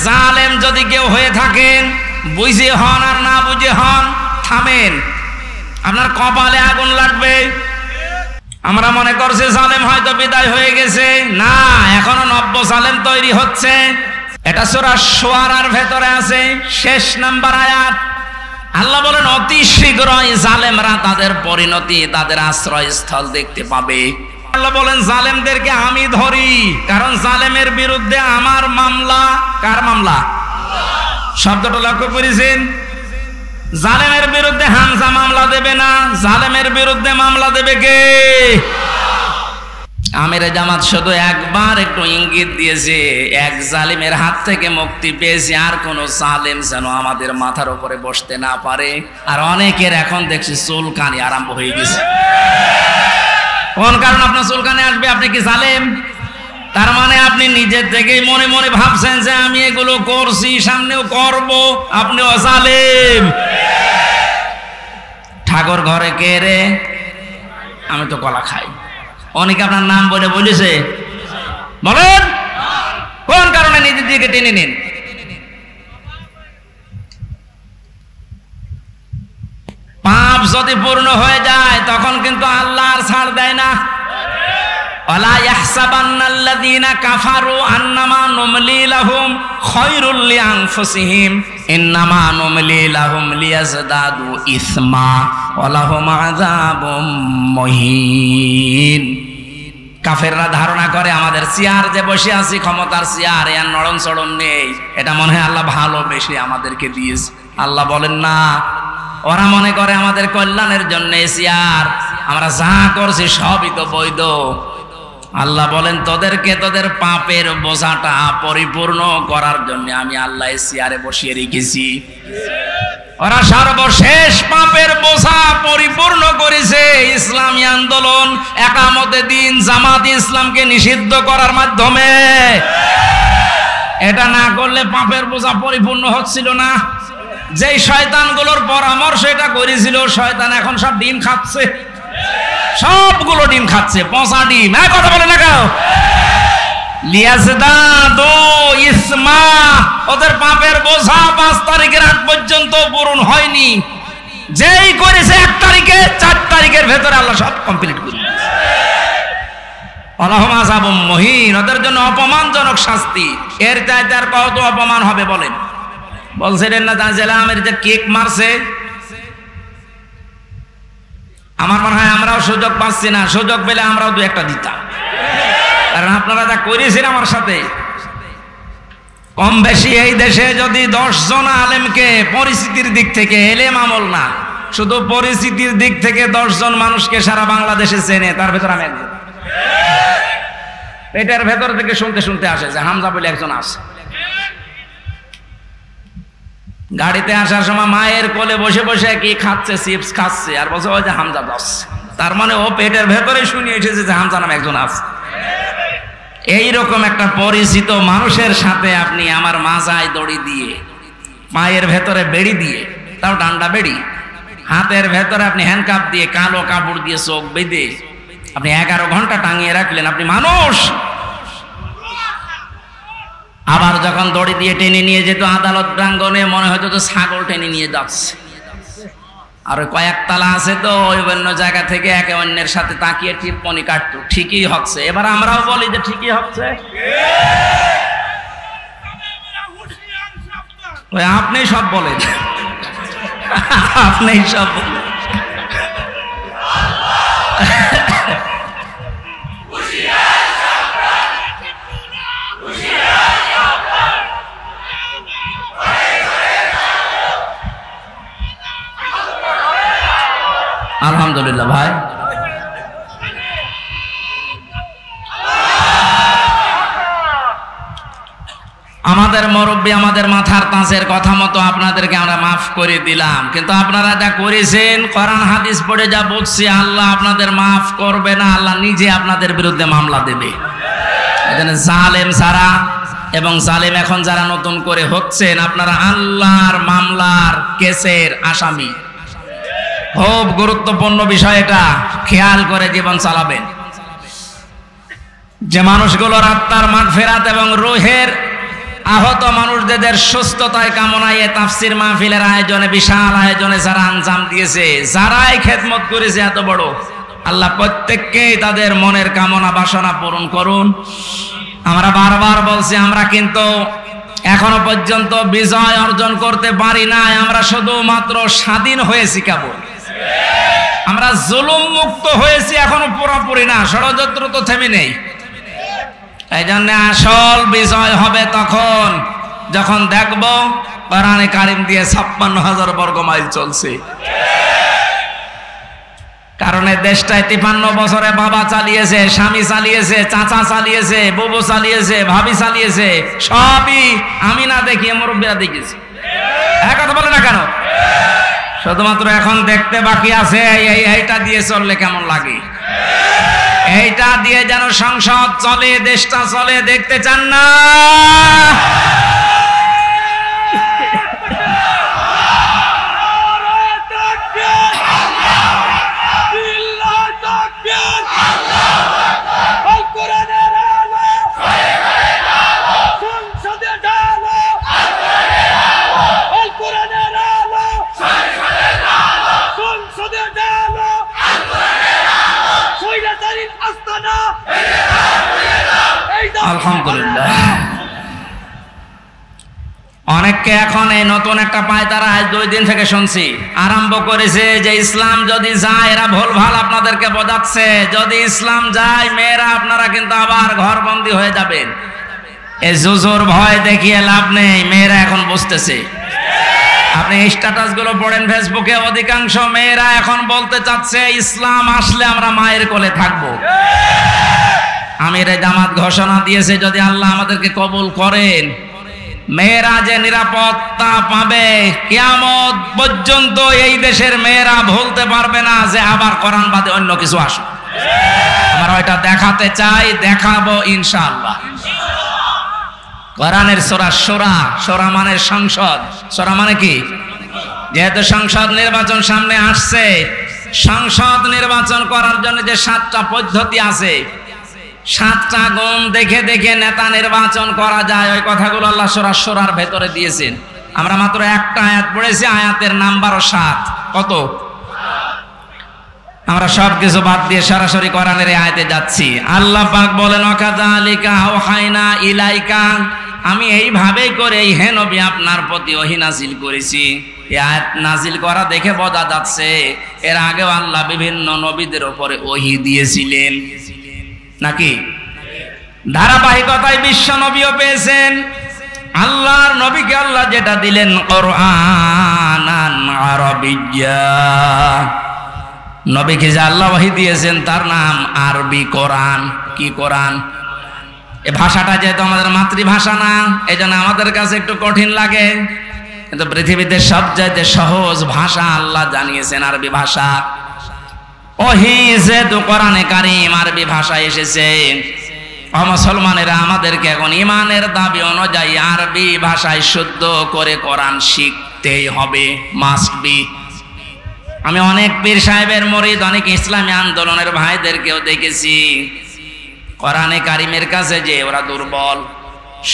জালেম যদি কেউ হয়ে থাকেন, বুঝে হন আর না বুঝে হন, থামেন, আপনার কপালে আগুন লাগবে। আমরা মনে করছি জালেম হয়তো বিদায় হয়ে গেছে, না, এখনো নব্য জালেম তৈরি হচ্ছে। এটা সূরা শুআরার ভেতরে আছে, শেষ নাম্বার আয়াত। আল্লাহ বলেন অতি শীঘ্রই জালেমরা তাদের পরিণতি, তাদের আশ্রয়স্থল দেখতে পাবে। আল্লাহ বলেন জালেমদেরকে আমি ধরি, কারণ জালেমের বিরুদ্ধে আমার মামলা। কার মামলা? শব্দটা লক্ষ্য করেছেন? জালেমের বিরুদ্ধে হামজা মামলা দেবে না, জালেমের বিরুদ্ধে মামলা দেবে কে? আমিরে জামাত শুধু একবার একটু ইঙ্গিত দিয়েছে, এক জালিমের হাত থেকে মুক্তি পেয়েছে, আর কোন জালেম যেন আমাদের মাথার উপরে বসতে না পারে। আর অনেকের এখন দেখছি চুলকানি আরম্ভ হয়ে গেছে। কোন কারণ আপনার চুলকানি আসবে? আপনি কি জালেম? তার মানে আপনি নিজের থেকেই মনে মনে ভাবছেন যে আমি এগুলো করছি, সামনেও করব, আপনিও জালেম। ঠাকুর ঘরে কে রে? আমি তো কলা খাই। অনেকে আপনার নাম বলে বলেছে, বলেন কোন কারণে নিজের দিকে টেনে নিন? পাপ যদি পূর্ণ হয়ে যায় তখন কিন্তু আল্লাহ আর ছাড় দেয় না। ওয়ালা ইয়াহসাবান্নাল্লাযীনা কাফারু আন্নামা নুমলি লাহুম খায়রুল লিআনফুসিহিম ইন্নামা নুমলি লাহুম লিয়াজদাদু ইসমা ওয়া লাহুম আযাবুম মুহিন। কাফেররা ধারণা করে আমাদের চেয়ার যে বসে আছি, ক্ষমতার চেয়ার, এর নড়ন চড়ন নেই, এটা মনে হয় আল্লাহ ভালোবেসে আমাদেরকে দিয়েছে। আল্লাহ বলেন না, ওরা মনে করে আমাদের কল্যাণের জন্য চেয়ার, আমরা যা করছি সবই তো বৈধ। আল্লাহ বলেন তোদেরকে তোদের পাপের বোঝাটা পরিপূর্ণ করার জন্য আমি আল্লাহ চেয়ারে বসিয়ে রেখেছি। ওরা সর্বশেষ পাপের বোঝা পরিপূর্ণ করেছে ইসলামী আন্দোলন, একামতে দিন, জামাত ইসলামকে নিষিদ্ধ করার মাধ্যমে। এটা না করলে পাপের বোঝা পরিপূর্ণ হচ্ছিল না। যেই শয়তানগুলোর পরামর্শ এটা করেছিল, শয়তান এখন সব ডিম খাচ্ছে, সবগুলো ডিম খাচ্ছে, পচা ডিম। কথা বলে না কেউ? লিয়াজদাদু ইসমা, ওদের পাপের বোঝা 5 তারিখের আগ পর্যন্ত পূরণ হয়নি। যেই করেছে 1 তারিখে, 4 তারিখের ভেতরে আল্লাহ সব কমপ্লিট করে দিয়েছে। ওয়ালাহুম আযাবুম মুহিন, ওদের জন্য অপমানজনক শাস্তি। এর চাইতে আর কত অপমান হবে বলেন? বলছিলেন না জানছিলাম আমের যে কেক মারছে, আমার মনে হয় আমরাও সুযোগ পাচ্ছি না, সুযোগ পেলে আমরাও 2-1টা দিতাম। কারণ আপনারা যা করেছেন আমার সাথে, কম বেশি এই দেশে যদি 10 জন আলেমকে পরিস্থিতির দিক থেকে, এলেম আমল না, শুধু পরিস্থিতির দিক থেকে 10 জন মানুষকে সারা বাংলাদেশে চেনে, তার ভেতর আমি একজন। পেটের ভেতর থেকে শুনতে শুনতে আসে যে হামজা বলে একজন আছে। গাড়িতে আসার সময় মায়ের কোলে বসে বসে কি খাচ্ছে, চিপস খাচ্ছে, আর বলছে ওই যে হামজা দাস। তার মানে ও পেটের ভেতরে শুনে এসেছে যে হামজা নামে একজন আছে। এইরকম একটা পরিচিত মানুষের সাথে আপনি আমার মাজায় দড়ি দিয়ে, পায়ের ভেতরে বেড়ি দিয়ে, তাও ডান্ডা বেড়ি, হাতের ভেতরে আপনি হ্যান্ডকাপ দিয়ে, কালো কাপড় দিয়ে চোখ বেঁধে আপনি 11 ঘন্টা টাঙিয়ে রাখলেন, আপনি মানুষ? আবার যখন দড়ি দিয়ে টেনে নিয়ে যেত আদালত প্রাঙ্গণে, মনে হতো তো ছাগল টেনে নিয়ে যাচ্ছে। আর কয়েকতলা আছে তো, ওই অন্য জায়গা থেকে একে অন্যের সাথে তাকিয়ে টিপ্পনি কাটতো, ঠিকই হচ্ছে। এবার আমরাও বলি যে ঠিকই হচ্ছে। ওই আপনি সব বলেন, আপনি সব বলেন। আলহামদুলিল্লাহ ভাই, আমাদের মুরব্বী, আমাদের মাথার তাঁচের কথা মতো আপনাদেরকে আমরা মাফ করে দিলাম, কিন্তু আপনারা যা করেছেন, কোরআন হাদিস পড়ে যা বুঝছি, আল্লাহ আপনাদের মাফ করবে না, আল্লাহ নিজে আপনাদের বিরুদ্ধে মামলা দেবে। এখানে জালেম যারা এবং জালেম এখন যারা নতুন করে হচ্ছেন, আপনারা আল্লাহর মামলার কেসের আসামি। খুব গুরুত্বপূর্ণ বিষয়, এটা খেয়াল করে জীবন চালাবেন। যে মানুষগুলোর আত্মার মাগফিরাত এবং রূহের আহত মানুষদের সুস্থতায় কামনায় তাফসির মাহফিলের আয়োজনে, বিশাল আয়োজনে যারা আঞ্জাম দিয়েছে, যারাই খেদমত করেছে এত বড়, আল্লাহ প্রত্যেককে তাদের মনের কামনা বাসনা পূরণ করুন। আমরা বারবার বলছি, আমরা কিন্তু এখনো পর্যন্ত বিজয় অর্জন করতে পারি নাই, আমরা শুধুমাত্র স্বাধীন হয়েছি কেবল। আমরা জুলুম মুক্ত হয়েছি, এখনো পুরোপুরি না, ষড়যন্ত্র তো থেমে নেই। এই জন্য আসল বিজয় হবে তখন যখন দেখব কোরআনে কারিম দিয়ে 56,000 বর্গ মাইল চলছে। কারণ এই দেশটায় 53 বছরে বাবা চালিয়েছে, স্বামী চালিয়েছে, চাচা চালিয়েছে, বুবু চালিয়েছে, ভাবি চালিয়েছে, সবই আমি না দেখিয়ে মুরব্বীরা দেখেছি। এক কথা বলে না কেন? শুধুমাত্র এখন দেখতে বাকি আছে এইটা দিয়ে চললে কেমন লাগে, এইটা দিয়ে যেন সংসদ চলে, দেশটা চলে, দেখতে চান না? আলহামদুলিল্লাহ। অনেককে এখন এই নতুন একটা পায়তারা আজ 2 দিন থেকে শুনছি আরম্ভ করেছে যে ইসলাম যদি যায়, এরা ভুলভাল আপনাদেরকে বোঝাচ্ছে, যদি ইসলাম যায় মেয়েরা আপনারা কিন্তু আবার ঘরবন্দি হয়ে যাবেন। এই জুজুর ভয় দেখিয়ে লাভ নেই, মেয়েরা এখন বুঝতেছে। আপনি স্ট্যাটাস গুলো পড়েন ফেসবুকে, অধিকাংশ মেয়েরা এখন বলতে চাচ্ছে ইসলাম আসলে আমরা মায়ের কোলে থাকবো। আমির জামাত ঘোষণা দিয়েছে যদি আল্লাহ আমাদেরকে কবুল করেন, মেয়েরা যে নিরাপত্তা পাবে কিয়ামত পর্যন্ত এই দেশের মেয়েরা ভুলতে পারবে না যে আবার কোরআন বাদে অন্য কিছু আসুক। আমরা ওইটা দেখাতে চাই, দেখাবো ইনশাআল্লাহ। কোরআনের সূরা সূরা, সূরা মানে সংসদ, সূরা মানে কি? যেহেতু সংসদ নির্বাচন সামনে আসছে, সংসদ নির্বাচন করার জন্য যে 7টা পদ্ধতি আছে, 7টা গুণ দেখে দেখে নেতা নির্বাচন করা যায়, ওই কথাগুলো আল্লাহ সূরা সূরার ভেতরে দিয়েছেন। আমরা মাত্র একটা আয়াত পড়েছি, আয়াতের নাম্বারও 7। কত? আমরা সবকিছু বাদ দিয়ে সরাসরি কোরআনের আয়াতে যাচ্ছি। আল্লাহ পাক বলেন ওয়াকাযালিকা আওহাইনা ইলাইকা, আমি এইভাবেই করে এই হে নবী আপনার প্রতি ওহী নাজিল করেছি। এই আয়াত নাজিল করা দেখে বোঝা যাচ্ছে এর আগেও আল্লাহ বিভিন্ন নবীদের উপরে ওহী দিয়েছিলেন নাকি? ধারাবাহিকতায় বিশ্ব নবীও পেয়েছেন। আল্লাহর নবীকে আল্লাহ যেটা দিলেন কোরআনান আরাবিয়্যা, নবীকে যে আল্লাহ ওহী দিয়েছেন তার নাম আরবি কোরআন। কি কোরআন? এই ভাষাটা যেহেতু আমাদের মাতৃভাষা না, এই জন্য আমাদের কাছে একটু কঠিন লাগে, কিন্তু পৃথিবীতে সবচাইতে সহজ ভাষা আল্লাহ জানিয়েছেন আরবি ভাষা। ওহী যেহেতু কোরআনে কারিম আরবি ভাষায় এসেছে, মুসলমানেরা আমাদেরকে এখন ইমানের দাবি অনুযায়ী আরবি ভাষায় শুদ্ধ করে কোরআন শিখতেই হবে, মাস্ট বি। আমি অনেক পীর সাহেবের মুরিদ, অনেক ইসলামী আন্দোলনের ভাইদেরকেও দেখেছি কোরআনে কারিমের কাছে যে ওরা দুর্বল।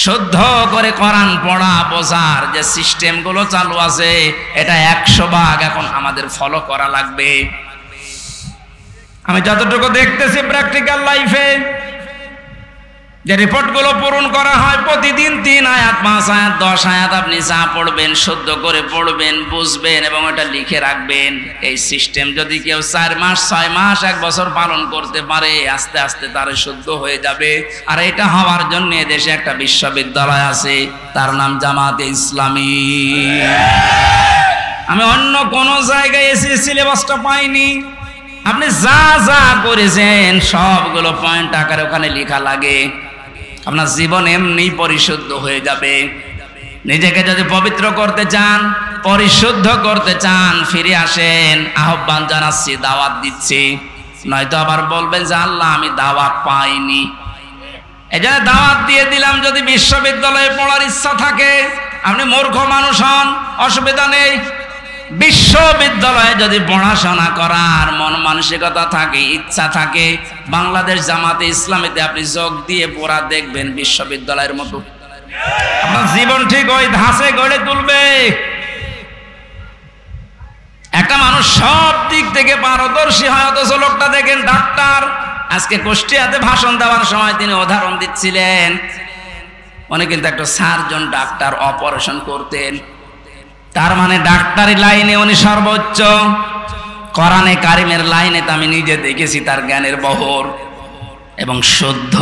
শুদ্ধ করে কোরআন পড়া বোঝার যে সিস্টেমগুলো চালু আছে, এটা 100% এখন আমাদের ফলো করা লাগবে। আমি যতটুকু দেখতেছি প্র্যাকটিক্যাল লাইফে যে রিপোর্টগুলো পূরণ করা হয়, প্রতিদিন 3 আয়াত 5 আয়াত 10 আয়াত আপনি যা পড়বেন শুদ্ধ করে পড়বেন, বুঝবেন এবং এটা লিখে রাখবেন। এই সিস্টেম যদি কেউ 4 মাস 6 মাস 1 বছর পালন করতে পারে, আস্তে আস্তে তার শুদ্ধ হয়ে যাবে। আর এটা হওয়ার জন্য দেশে একটা বিশ্ববিদ্যালয় আছে, তার নাম জামাতে ইসলামী। আমি অন্য কোন জায়গায় এসে সিলেবাসটা পাইনি। আপনি যা যা করেছেন সবগুলো পয়েন্ট আকারে ওখানে লেখা লাগে, আপনার জীবন এমনি পরিশুদ্ধ হয়ে যাবে। নিজেকে যদি পবিত্র করতে চান, পরিশুদ্ধ করতে চান, ফিরে আসেন। আহ্বান জানাচ্ছি, দাওয়াত দিচ্ছি, নয়তো আবার বলবেন যে আল্লাহ আমি দাওয়াত পাইনি। এই জন্য দাওয়াত দিয়ে দিলাম। যদি বিশ্ববিদ্যালয়ে পড়ার ইচ্ছা থাকে, আপনি মূর্খ মানুষ হন, অসুবিধা নেই। বিশ্ববিদ্যালয়ে যদি পড়াশোনা করার মন মানসিকতা থাকে, ইচ্ছা থাকে, বাংলাদেশ জামাতে ইসলামীতে আপনি যোগ দিয়ে পড়া দেখবেন বিশ্ববিদ্যালয়ের মতো। আপনার জীবন ঠিক ওই ধাঁচে গড়ে তুলবে। একটা মানুষ সব দিক থেকে পারদর্শী হয়, অথচ লোকটা দেখেন ডাক্তার। আজকে কুষ্টিয়াতে ভাষণ দেওয়ার সময় তিনি উদাহরণ দিচ্ছিলেন, উনি কিন্তু একটা সার্জন ডাক্তার, অপারেশন করতেন। তার মানে ডাক্তারি লাইনে উনি সর্বোচ্চ, কোরআনে কারিমের লাইনে তো আমি নিজে দেখেছি তার জ্ঞানের বহর এবং শুদ্ধ।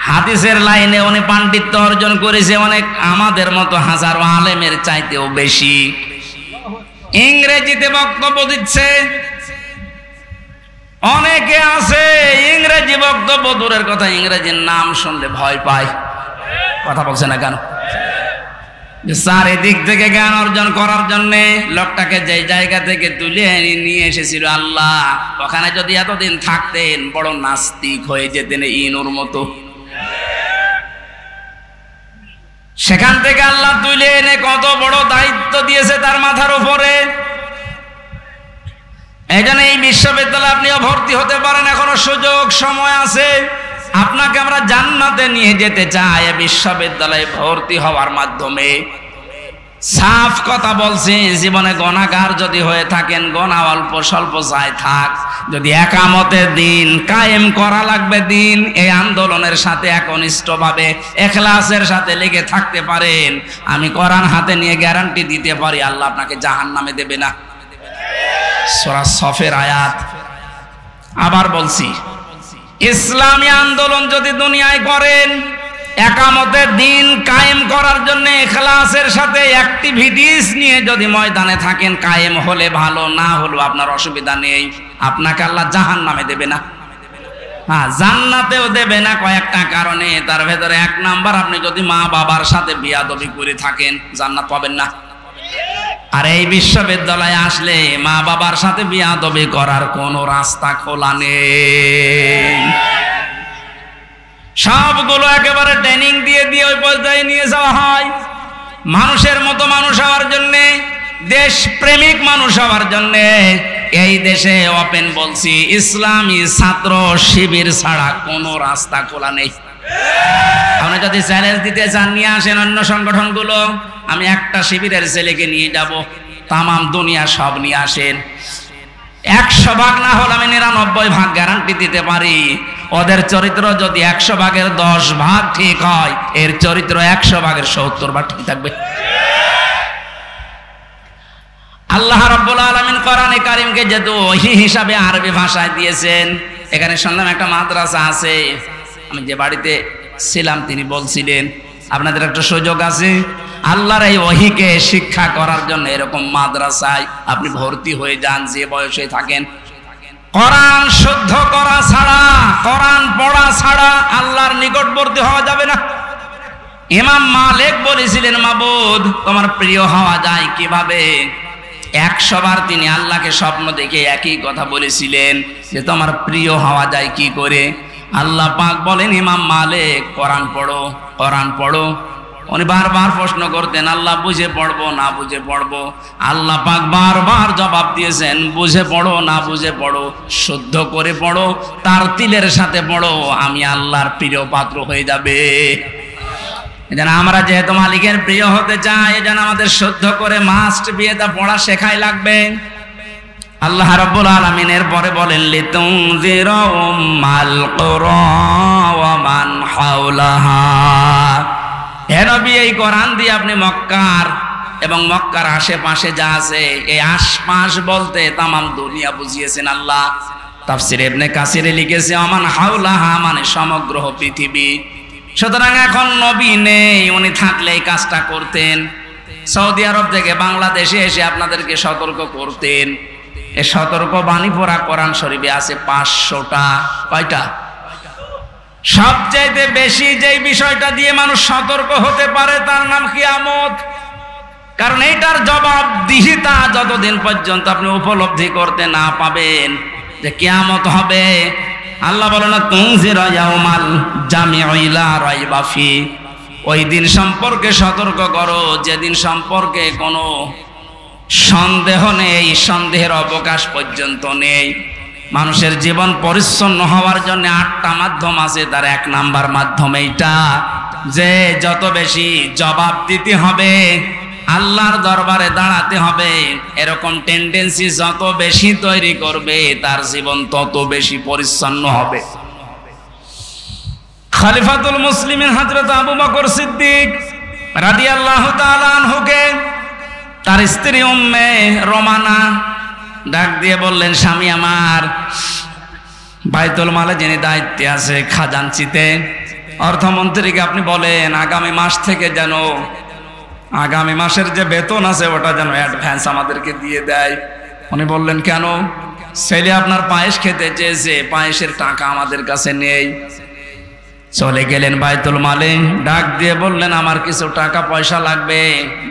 হাদিসের লাইনে উনি পাণ্ডিত্য অর্জন করেছে অনেক আমাদের মতো হাজারো আলেমের চাইতেও বেশি। ইংরেজিতে বক্তব্য দিচ্ছে, অনেকে আছে ইংরেজি বক্তব্য দূরের কথা, ইংরেজির নাম শুনলে ভয় পায়। কথা বলছে না কেন? চারিদিক থেকে জ্ঞান অর্জন করার জন্য লোকটাকে যে জায়গা থেকে তুলে নিয়ে এসেছিল আল্লাহ, ওখানে যদি এতদিন থাকতেন বড় নাস্তিক হয়ে যেতেন ইনুর মতো। সেখান থেকে আল্লাহ তুলে এনে কত বড় দায়িত্ব দিয়েছে তার মাথার উপরে। এই জন্য এই বিশ্ববিদ্যালয়ে আপনিও ভর্তি হতে পারেন, এখনো সুযোগ সময় আছে। আপনাকে আমরা জান্নাতে নিয়ে যেতে চাই বিশ্ববিদ্যালয়ে ভর্তি হওয়ার মাধ্যমে। সাফ কথা বলছি, জীবনে গুনাহগার যদি হয়ে থাকেন, গুনাহ অল্প স্বল্প যায় থাক, যদি একামতের দিন কায়েম করা লাগবে দিন, এই আন্দোলনের সাথে একনিষ্ঠভাবে ইখলাসের সাথে লেগে থাকতে পারেন, আমি কোরআন হাতে নিয়ে গ্যারান্টি দিতে পারি আল্লাহ আপনাকে জাহান্নামে দেবে না। সূরা সফের আয়াত। আবার বলছি, ইসলামী আন্দোলন যদি দুনিয়ায় করেন, একামতের দিন কায়েম করার জন্য ইখলাসের সাথে অ্যাক্টিভিটিস নিয়ে যদি ময়দানে থাকেন, কায়েম হলে ভালো, না হলেও আপনার অসুবিধা নেই, আপনাকে আল্লাহ জাহান্নামে দেবে না। হ্যাঁ, জান্নাতেও দেবে না কয়েকটা কারণে। তার ভেতরে এক নাম্বার, আপনি যদি মা বাবার সাথে বিয়াদবি করে থাকেন জান্নাত পাবেন না। আর এই বিশ্ববিদ্যালয়ে আসলে মা বাবার সাথে বিয়াদবি করার কোনো রাস্তা খোলা নেই। সবগুলো একেবারে ট্রেনিং দিয়ে দিয়ে ওই পর্যায়ে নিয়ে যাওয়া হয়। মানুষের মতো মানুষ হওয়ার জন্যে, দেশ প্রেমিক মানুষ হওয়ার জন্যে এই দেশে ওপেন বলছি, ইসলামী ছাত্র শিবির ছাড়া কোনো রাস্তা খোলা নেই। আপনি যদি চ্যালেঞ্জ দিতে চান, নিয়ে আসেন অন্য সংগঠনগুলো, আমি একটা শিবিরের ছেলেকে নিয়ে যাব, তামাম দুনিয়া সব নিয়ে আসেন। 100 ভাগ না হলে আমি 99 ভাগ গ্যারান্টি দিতে পারি। ওদের চরিত্র যদি 100 ভাগের 10 ভাগ ঠিক হয়, এর চরিত্র 100 ভাগের 70 ভাগ ঠিক থাকবে। আল্লাহ রাব্বুল আলামিন কোরআনে কারীমকে যেহেতু ওহী হিসাবে আরবি ভাষায় দিয়েছেন, এখানে শুনলাম একটা মাদ্রাসা আছে, আমি যে বাড়িতে ছিলাম তিনি বলছিলেন আপনাদের একটা সুযোগ আছে আল্লাহর এই ওহীকে শিক্ষা করার জন্য, এরকম মাদ্রাসায় আপনি ভর্তি হয়ে যান যে বয়সে থাকেন। কোরআন শুদ্ধ করা ছাড়া, কোরআন পড়া ছাড়া আল্লাহর নিকটবর্তী হওয়া যাবে না। ইমাম মালিক বলেছিলেন, মাবুদ তোমার প্রিয় হওয়া যায় কিভাবে? 100 বার তিনি আল্লাহকে স্বপ্ন দেখে একই কথা বলেছিলেন যে তোমার প্রিয় হওয়া যায় কি করে? আল্লাহ পাক বলেন, ইমাম মালিক কোরআন পড়ো, কোরআন পড়ো। উনি বারবার প্রশ্ন করতেন, আল্লাহ বুঝে পড়বো না বুঝে পড়বো? আল্লাহ পাক বারবার জবাব দিয়েছেন, বুঝে পড়ো না বুঝে পড়ো, শুদ্ধ করে পড়ো, তার তিলের সাথে পড়ো, আমি আল্লাহর প্রিয় পাত্র হয়ে যাবে। এজন্য আমরা যেহেতু মালিকের প্রিয় হতে চাই, এজন্য আমাদের শুদ্ধ করে মাস্ট বিয়েটা পড়া শেখাই লাগবে। আল্লাহ রাব্বুল আলামিন এর পরে বলেন, লিতুনযিরা উম্মাল কুরা ওয়া মান হাওলাহা। হে নবী, এই কোরআন দিয়ে আপনি মক্কার এবং মক্কার আশেপাশে যা আছে, এই আশপাশ বলতে তামাম দুনিয়া বুঝিয়েছেন আল্লাহ। তাফসীর ইবনে কাসিরে লিখেছে, আমান হাওলাহা মানে সমগ্র পৃথিবী। সুতরাং এখন নবী নেই, উনি থাকলে এই কাজটা করতেন। সৌদি আরব থেকে বাংলাদেশে এসে আপনাদেরকে সতর্ক করতেন। এই সতর্ক বাণী পড়া কোরআন শরীফে আছে 500টা। কয়টা? সবচাইতে বেশি যেই বিষয়টা দিয়ে মানুষ সতর্ক হতে পারে তার নাম কিয়ামত। কারণ এইটার জবাবদিহিতা যতদিন পর্যন্ত আপনি উপলব্ধি করতে না পাবেন যে কিয়ামত হবে, আল্লাহ বলেন, তুনজিরা ইয়াউমাল জামিউ লা রাইবা ফি, ওই দিন সম্পর্কে সতর্ক করো যেদিন সম্পর্কে কোনো সন্দেহ নেই, সন্দেহের অবকাশ পর্যন্ত নেই। মানুষের জীবন পরিচ্ছন্ন হওয়ার জন্য 8টা মাধ্যম আছে, তার 1 নাম্বার মাধ্যম এইটা। যে যত বেশি জবাব দিতে হবে, আল্লাহর দরবারে দাঁড়াতে হবে, এরকম টেন্ডেন্সি যত বেশি তৈরি করবে তার জীবন তত বেশি পরিচ্ছন্ন হবে। খলিফাতুল মুসলিমিন হযরত আবু বকর সিদ্দিক রাদিয়াল্লাহু তাআলা আনহুকে তার স্ত্রী উম্মে রোমানা ডাক দিয়ে বললেন, স্বামী আমার, বাইতুল মালে যিনি দায়িত্বে আছে খাজানচিতে, অর্থমন্ত্রীকে আপনি বলেন আগামী মাস থেকে যেন আগামী মাসের যে বেতন আছে ওটা যেন অ্যাডভান্স আমাদেরকে দিয়ে দেয়। উনি বললেন, কেন? ছেলে আপনার পায়েস খেতে চেয়েছে, পায়েসের টাকা আমাদের কাছে নেই। চলে গেলেন বাইতুল মালে, ডাক দিয়ে বললেন আমার কিছু টাকা পয়সা লাগবে,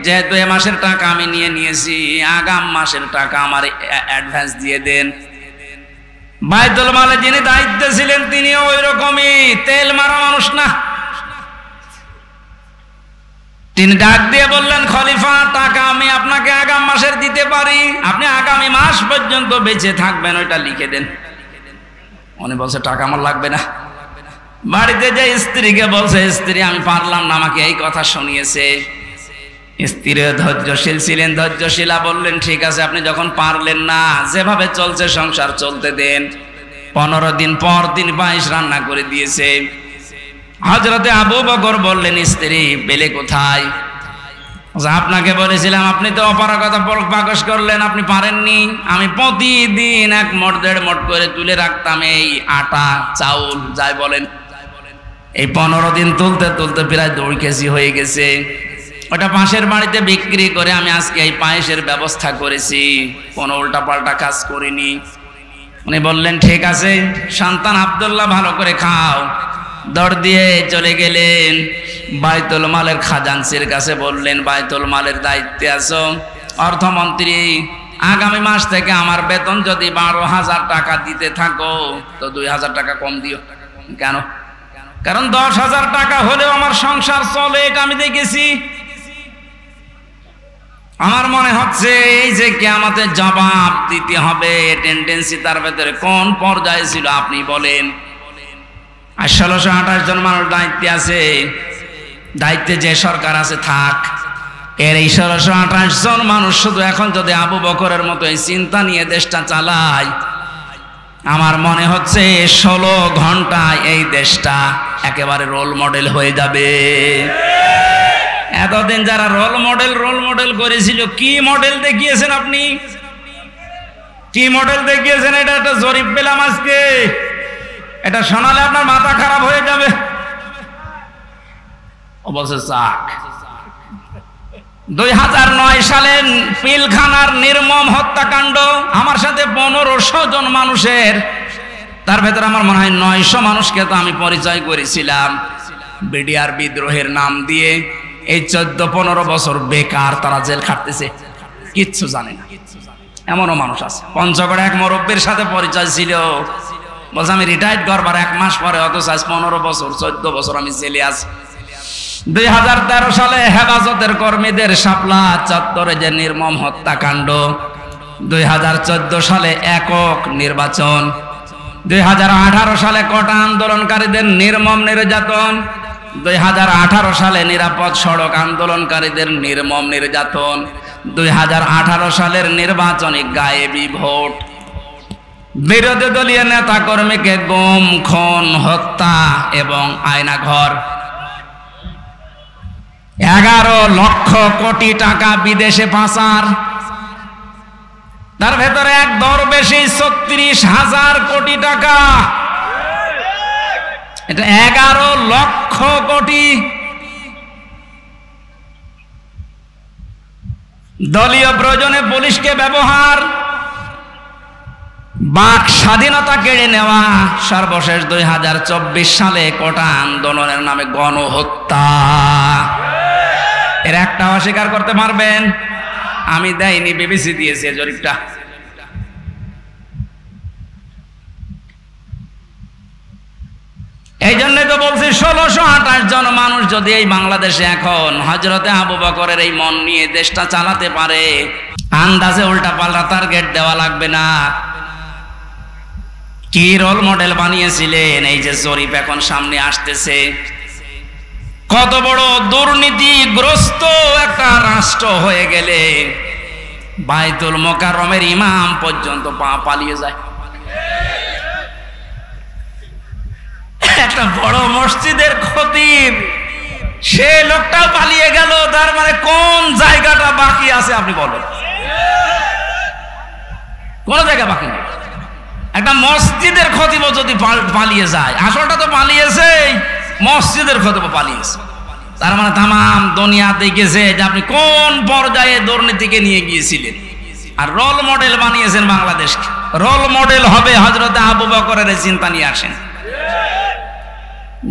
যেহেতু এ মাসের টাকা আমি নিয়েছি, আগাম মাসের টাকা আমার অ্যাডভান্স দিয়ে দেন। বাইতুল মালে যিনি দায়িত্বে ছিলেন তিনি ওই রকমই তেল মারা মানুষ না। তিনি ডাক দিয়ে বললেন, খলিফা, টাকা আমি আপনাকে আগাম মাসের দিতে পারি, আপনি আগামী মাস পর্যন্ত বেঁচে থাকবেন, ওইটা লিখে দেন। উনি বলছে টাকা আমার লাগবে না। বাড়িতে যে স্ত্রীকে বলছে, স্ত্রী আমি পারলাম না, আমাকে এই কথা শুনিয়েছে। স্ত্রী ধৈর্যশীল ছিলেন, ধৈর্যশীলা বললেন, ঠিক আছে, আপনি যখন পারলেন না, যেভাবে চলছে সংসার চলতে দেন। 15 দিন পর দিন পায়েস রান্না করে দিয়েছে। হযরতে আবু বকর বললেন, স্ত্রী পেলে কোথায়? আপনাকে বলেছিলাম, আপনি তো অপারগতা প্রকাশ করলেন, আপনি পারেননি। আমি প্রতিদিন 1 মোট 1.5 মোট করে তুলে রাখতাম এই আটা চাউল, যাই বলেন। এই 15 দিন তুলতে তুলতে প্রায় 2 কেজি হয়ে গেছে। ওটা পাশের বাড়িতে বিক্রি করে আমি আজকে এই পায়েসের ব্যবস্থা করেছি, কোনো উল্টাপাল্টা কাজ করিনি। উনি বললেন, ঠিক আছে, সন্তান আব্দুল্লাহ ভালো করে খাও। দৌড় দিয়ে চলে গেলেন বাইতুল মালের খাজানচির কাছে, বললেন, বাইতুল মালের দায়িত্বে আছো, অর্থমন্ত্রী, আগামী মাস থেকে আমার বেতন যদি 12,000 টাকা দিতে থাকো তো 2,000 টাকা কম দিও। কেন? কারণ 10,000 টাকা হলেও আমার সংসার চলে, এটা আমি দেখেছি। আমার মনে হচ্ছে এই যে কিয়ামতের জবাব দিতে হবে, টেন্ডেন্সি তার ভেতরে কোন পর্যায়ে ছিল আপনি বলেন। আর 1628 জন মানুষ দায়িত্বে আছে, দায়িত্বে যে সরকার আছে থাক, এর এই 1628 জন মানুষ শুধু এখন যদি আবু বকরের মতো এই চিন্তা নিয়ে দেশটা চালায়, আমার মনে হচ্ছে 16 ঘন্টায় এই দেশটা একেবারে রোল মডেল হয়ে যাবে। এতদিন যারা রোল মডেল করেছিল, কি মডেল দেখিয়েছেন আপনি? কি মডেল দেখিয়েছেন? এটা একটা জরিপ পেলাম আজকে, এটা শোনালে আপনার মাথা খারাপ হয়ে যাবে। অবশ্য 2009 সালে পিলখানার নির্মম হত্যাকাণ্ড, আমার সাথে 1500 জন মানুষের, তার ভেতরে আমার মনে হয় 900 মানুষকে তো আমি পরিচয় করেছিলাম বিডিআর বিদ্রোহের নাম দিয়ে। এই 14-15 বছর বেকার তারা জেল খাটতেছে, কিচ্ছু জানে না। এমনও মানুষ আছে। পঞ্চগড়ে এক মুরব্বীর সাথে পরিচয় ছিল, বলছে আমি রিটায়ার্ড করবার 1 মাস পরে, অথচ 15 বছর 14 বছর আমি জেলে আছি। 2013 সালে হেফাজতের কর্মীদের শাপলা চত্বরে যে নির্মম হত্যাকাণ্ড, 2014 সালে একক নির্বাচন, 2018 সালে কোটা আন্দোলনকারীদের নির্মম নির্যাতন, 2018 সালে নিরাপদ সড়ক আন্দোলনকারীদের নির্মম নির্যাতন, 2018 সালের নির্বাচনী গায়েবী ভোট, বিরোধী দলীয় নেতা কর্মীকে গুম, খুন, হত্যা এবং আয়নাঘর, 11 লক্ষ কোটি টাকা বিদেশে পাচার, তার ভেতরে এক দরবেশী 36,000 কোটি টাকা, এটা 11 লক্ষ কোটি। দলীয় প্রয়োজনে পুলিশকে ব্যবহার, বাক স্বাধীনতা কেড়ে নেওয়া, সর্বশেষ 2024 সালে কোটা আন্দোলনের নামে গণহত্যা। এর একটা অস্বীকার করতে পারবেন? আমি দেয়নি, বিবিসি দিয়েছে জরিপটা। এই জন্যই তো বলছি 1628 জন মানুষ যদি এই বাংলাদেশে এখন হযরতে আবু বকরের এই মন নিয়ে দেশটা চালাতে পারে, আন্দাজে উল্টা পাল্টা টার্গেট দেওয়া লাগবে না। কি রোল মডেল বানিয়েছিলেন, এই যে জরিপ এখন সামনে আসতেছে, কত বড় দুর্নীতিগ্রস্ত একটা রাষ্ট্র হয়ে গেলে বাইতুল মোকাররমের ইমাম পর্যন্ত পালিয়ে যায়। একটা বড় মসজিদের খতিব, সে লোকটাও পালিয়ে গেল। তার মানে কোন জায়গাটা বাকি আছে আপনি বলেন? কোন জায়গা বাকি নেই। একটা মসজিদের খতিব যদি পালিয়ে যায়, আসলটা তো পালিয়েছে, মসজিদের খতিব পালিয়েছে। তার মানে তামাম দুনিয়া দেখেছে যে আপনি কোন পর্যায়ে দুর্নীতিকে নিয়ে গিয়েছিলেন, আর রোল মডেল বানিয়েছেন বাংলাদেশকে। রোল মডেল হবে হযরতে আবু বকরের চিন্তা নিয়ে আসেন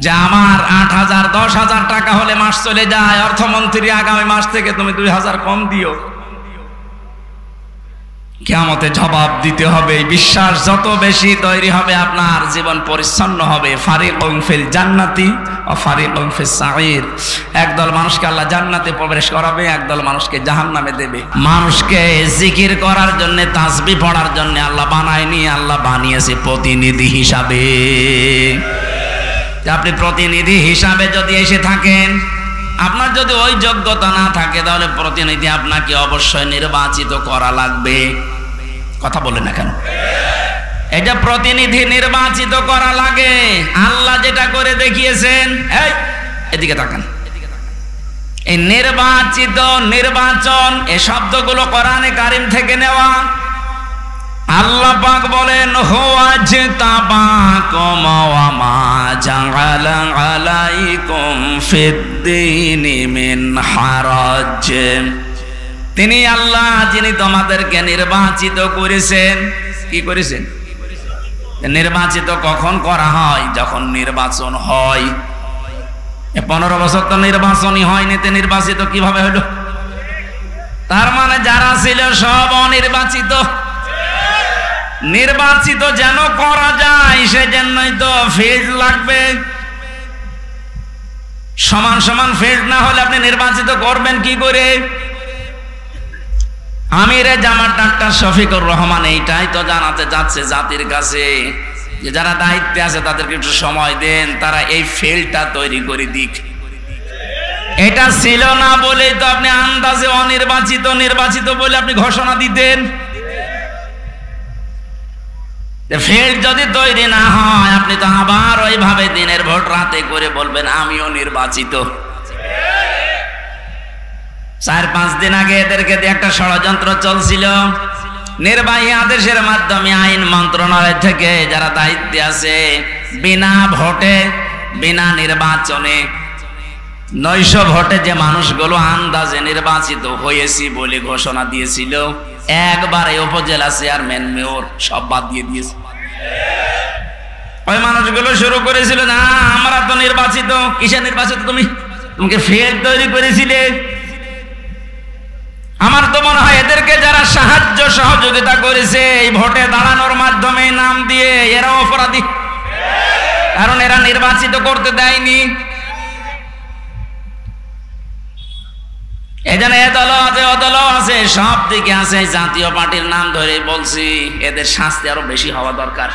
যে আমার 8,000 10,000 টাকা হলে মাস চলে যায়, অর্থমন্ত্রী আগামী মাস থেকে তুমি 2,000 কম দিও। কিয়ামতে জবাব দিতে হবে। বিশ্বাস যত বেশি তৈরি হবে, আপনার জীবন পরিচ্ছন্ন হবে। ফারিকুন ফিল জান্নাতি ওয়া ফারিকুন ফিস সাঈর। একদল মানুষকে আল্লাহ জান্নাতে প্রবেশ করাবে, একদল মানুষকে জাহান্নামে দেবে। মানুষকে জিকির করার জন্য, তাসবিহ পড়ার জন্য আল্লাহ বানায়নি, আল্লাহ বানিয়েছে প্রতিনিধি হিসাবে। আপনি প্রতিনিধি হিসাবে যদি এসে থাকেন, আপনার যদি ওই যোগ্যতা না থাকে, তাহলে প্রতিনিধি আপনাকে অবশ্যই নির্বাচিত করা লাগবে। কথা বলেন না কেন? এটা প্রতিনিধি নির্বাচিত করা লাগে। আল্লাহ যেটা করে দেখিয়েছেন, এই এদিকে তাকান, এই নির্বাচিত, নির্বাচন, এই শব্দগুলো কোরআনে কারিম থেকে নেওয়া। আল্লাহ পাক বলেন, হুয়া জিতাবাকুম ওয়া মা জাআলা আলাইকুম ফিদ্দীনি মিন হারাজ। তিনি আল্লাহ যিনি তোমাদেরকে নির্বাচিত করেছেন। কি করেছেন? নির্বাচিত কখন করা হয়? যখন নির্বাচন হয়। 15 বছর তো নির্বাচনই হয়নি, তো নির্বাচিত কিভাবে হলো? তার মানে যারা ছিল সব অনির্বাচিত। নির্বাচিত যেন করা যায়, সেজন্যই তো ফিল্ড লাগবে। সমান সমান ফিল্ড না হলে আপনি নির্বাচিত করবেন কি করে? আমিরে জামাত ডাক্তার শফিকুর রহমান এইটাই তো জানাতে যাচ্ছে জাতির কাছে, যে যারা দায়িত্বে আছে তাদেরকে একটু সময় দেন, তারা এই ফিল্ডটা তৈরি করে দিক। এটা ছিল না বলেই তো আপনি আন্দাজে অনির্বাচিত, নির্বাচিত বলে আপনি ঘোষণা দিতেন। ফিল্ড যদি তৈরি না হয়, আপনি তো আবার ওইভাবে দিনের ভোট রাতে করে বলবেন আমিও নির্বাচিত। 4-5 দিন আগে এদেরকে দিয়ে একটা ষড়যন্ত্র চলছিল। নির্বাহী আদেশের মাধ্যমে আইন মন্ত্রণালয় থেকে যারা দায়িত্বে আছে, বিনা ভোটে, বিনা নির্বাচনে 900 ভোটে যে মানুষগুলো আন্দাজে নির্বাচিত হয়েছি বলে ঘোষণা দিয়েছিল, একবারে উপজেলা চেয়ারম্যান, মেয়র সব বাদ দিয়ে দিয়েছে। ওই মানুষগুলো শুরু করেছিল, না আমরা তো নির্বাচিত। কিসে নির্বাচিত? তোমাকে ফিল্ড তৈরি করেছিলে। আমার তো মনে হয় এদেরকে যারা সাহায্য সহযোগিতা করেছে এই ভোটে দাঁড়ানোর মাধ্যমে নাম দিয়ে, এরা অপরাধী, কারণ এরা নির্বাচিত করতে দেয়নি। এখানে এ দল আছে, ও দল আছে, সব দিকে আছে। জাতীয় পার্টির নাম ধরে বলছি, এদের শাস্তি আরো বেশি হওয়া দরকার।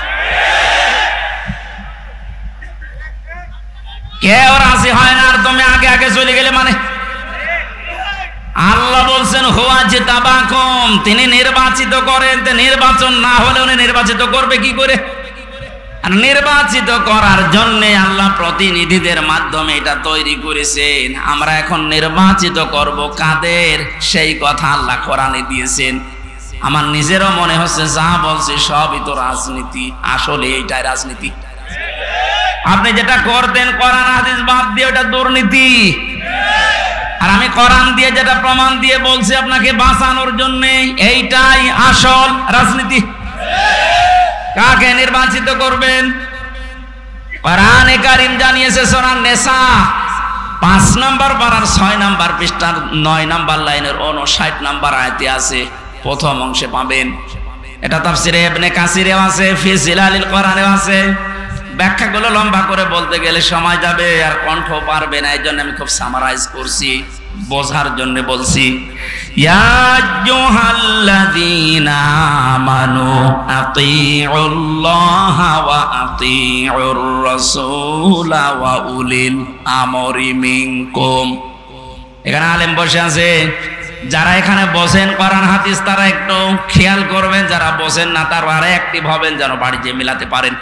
কেউ রাজি হয় না, আর তুমি আগে আগে চলে গেলে মানে। আল্লাহ বলছেন হুয়া জিতাবাকুম, তিনি নির্বাচিত করেন। নির্বাচন না হলে উনি নির্বাচিত করবে কি করে? আর নির্বাচিত করার জন্য আল্লাহ প্রতিনিধিদের মাধ্যমে এটা তৈরি করেছেন। আমরা এখন নির্বাচিত করব কাদের, সেই কথা আল্লাহ কোরআনে দিয়েছেন। আমার নিজেরও মনে হচ্ছে যা বলছি সবই তো রাজনীতি। আসলে এইটাই রাজনীতি। আপনি যেটা করতেন কোরআন হাদিস বাদ দিয়ে, ওটা দুর্নীতি। আর আমি কোরআন দিয়ে যেটা প্রমাণ দিয়ে বলছি আপনাকে বাঁচানোর জন্য, এইটাই আসল রাজনীতি। কাকে নির্বাচিত করবেন? কোরআনে কারীম জানিয়েছে সূরা নিসা 5 নম্বর পারার 6 নম্বর পৃষ্ঠার 9 নম্বর লাইনের 59 নম্বর আয়াতে আছে, প্রথম অংশে পাবেন। এটা তাফসিরে ইবনে কাসিরেও আছে, ফি জিলালিল কোরআনেও আছে। ব্যাখ্যাগুলো লম্বা করে বলতে গেলে সময় যাবে আর কণ্ঠ পারবে না, এই জন্য আমি খুব সামারাইজ করছি। বোঝার জন্য বলছি। ইয়া আইয়ুহাল্লাযীনা আমানু আতিউল্লাহা ওয়া আতিউর রাসূলা ওয়া উলিল আমরি মিনকুম। এখানে আলেম বসে আছে, যারা এখানে বসেন কোরআন হাদিস তারা একটু খেয়াল করবেন, যারা বসেন না তারা আরে অ্যাক্টিভ হবেন যেন বাড়িতে মিলাতে পারেন।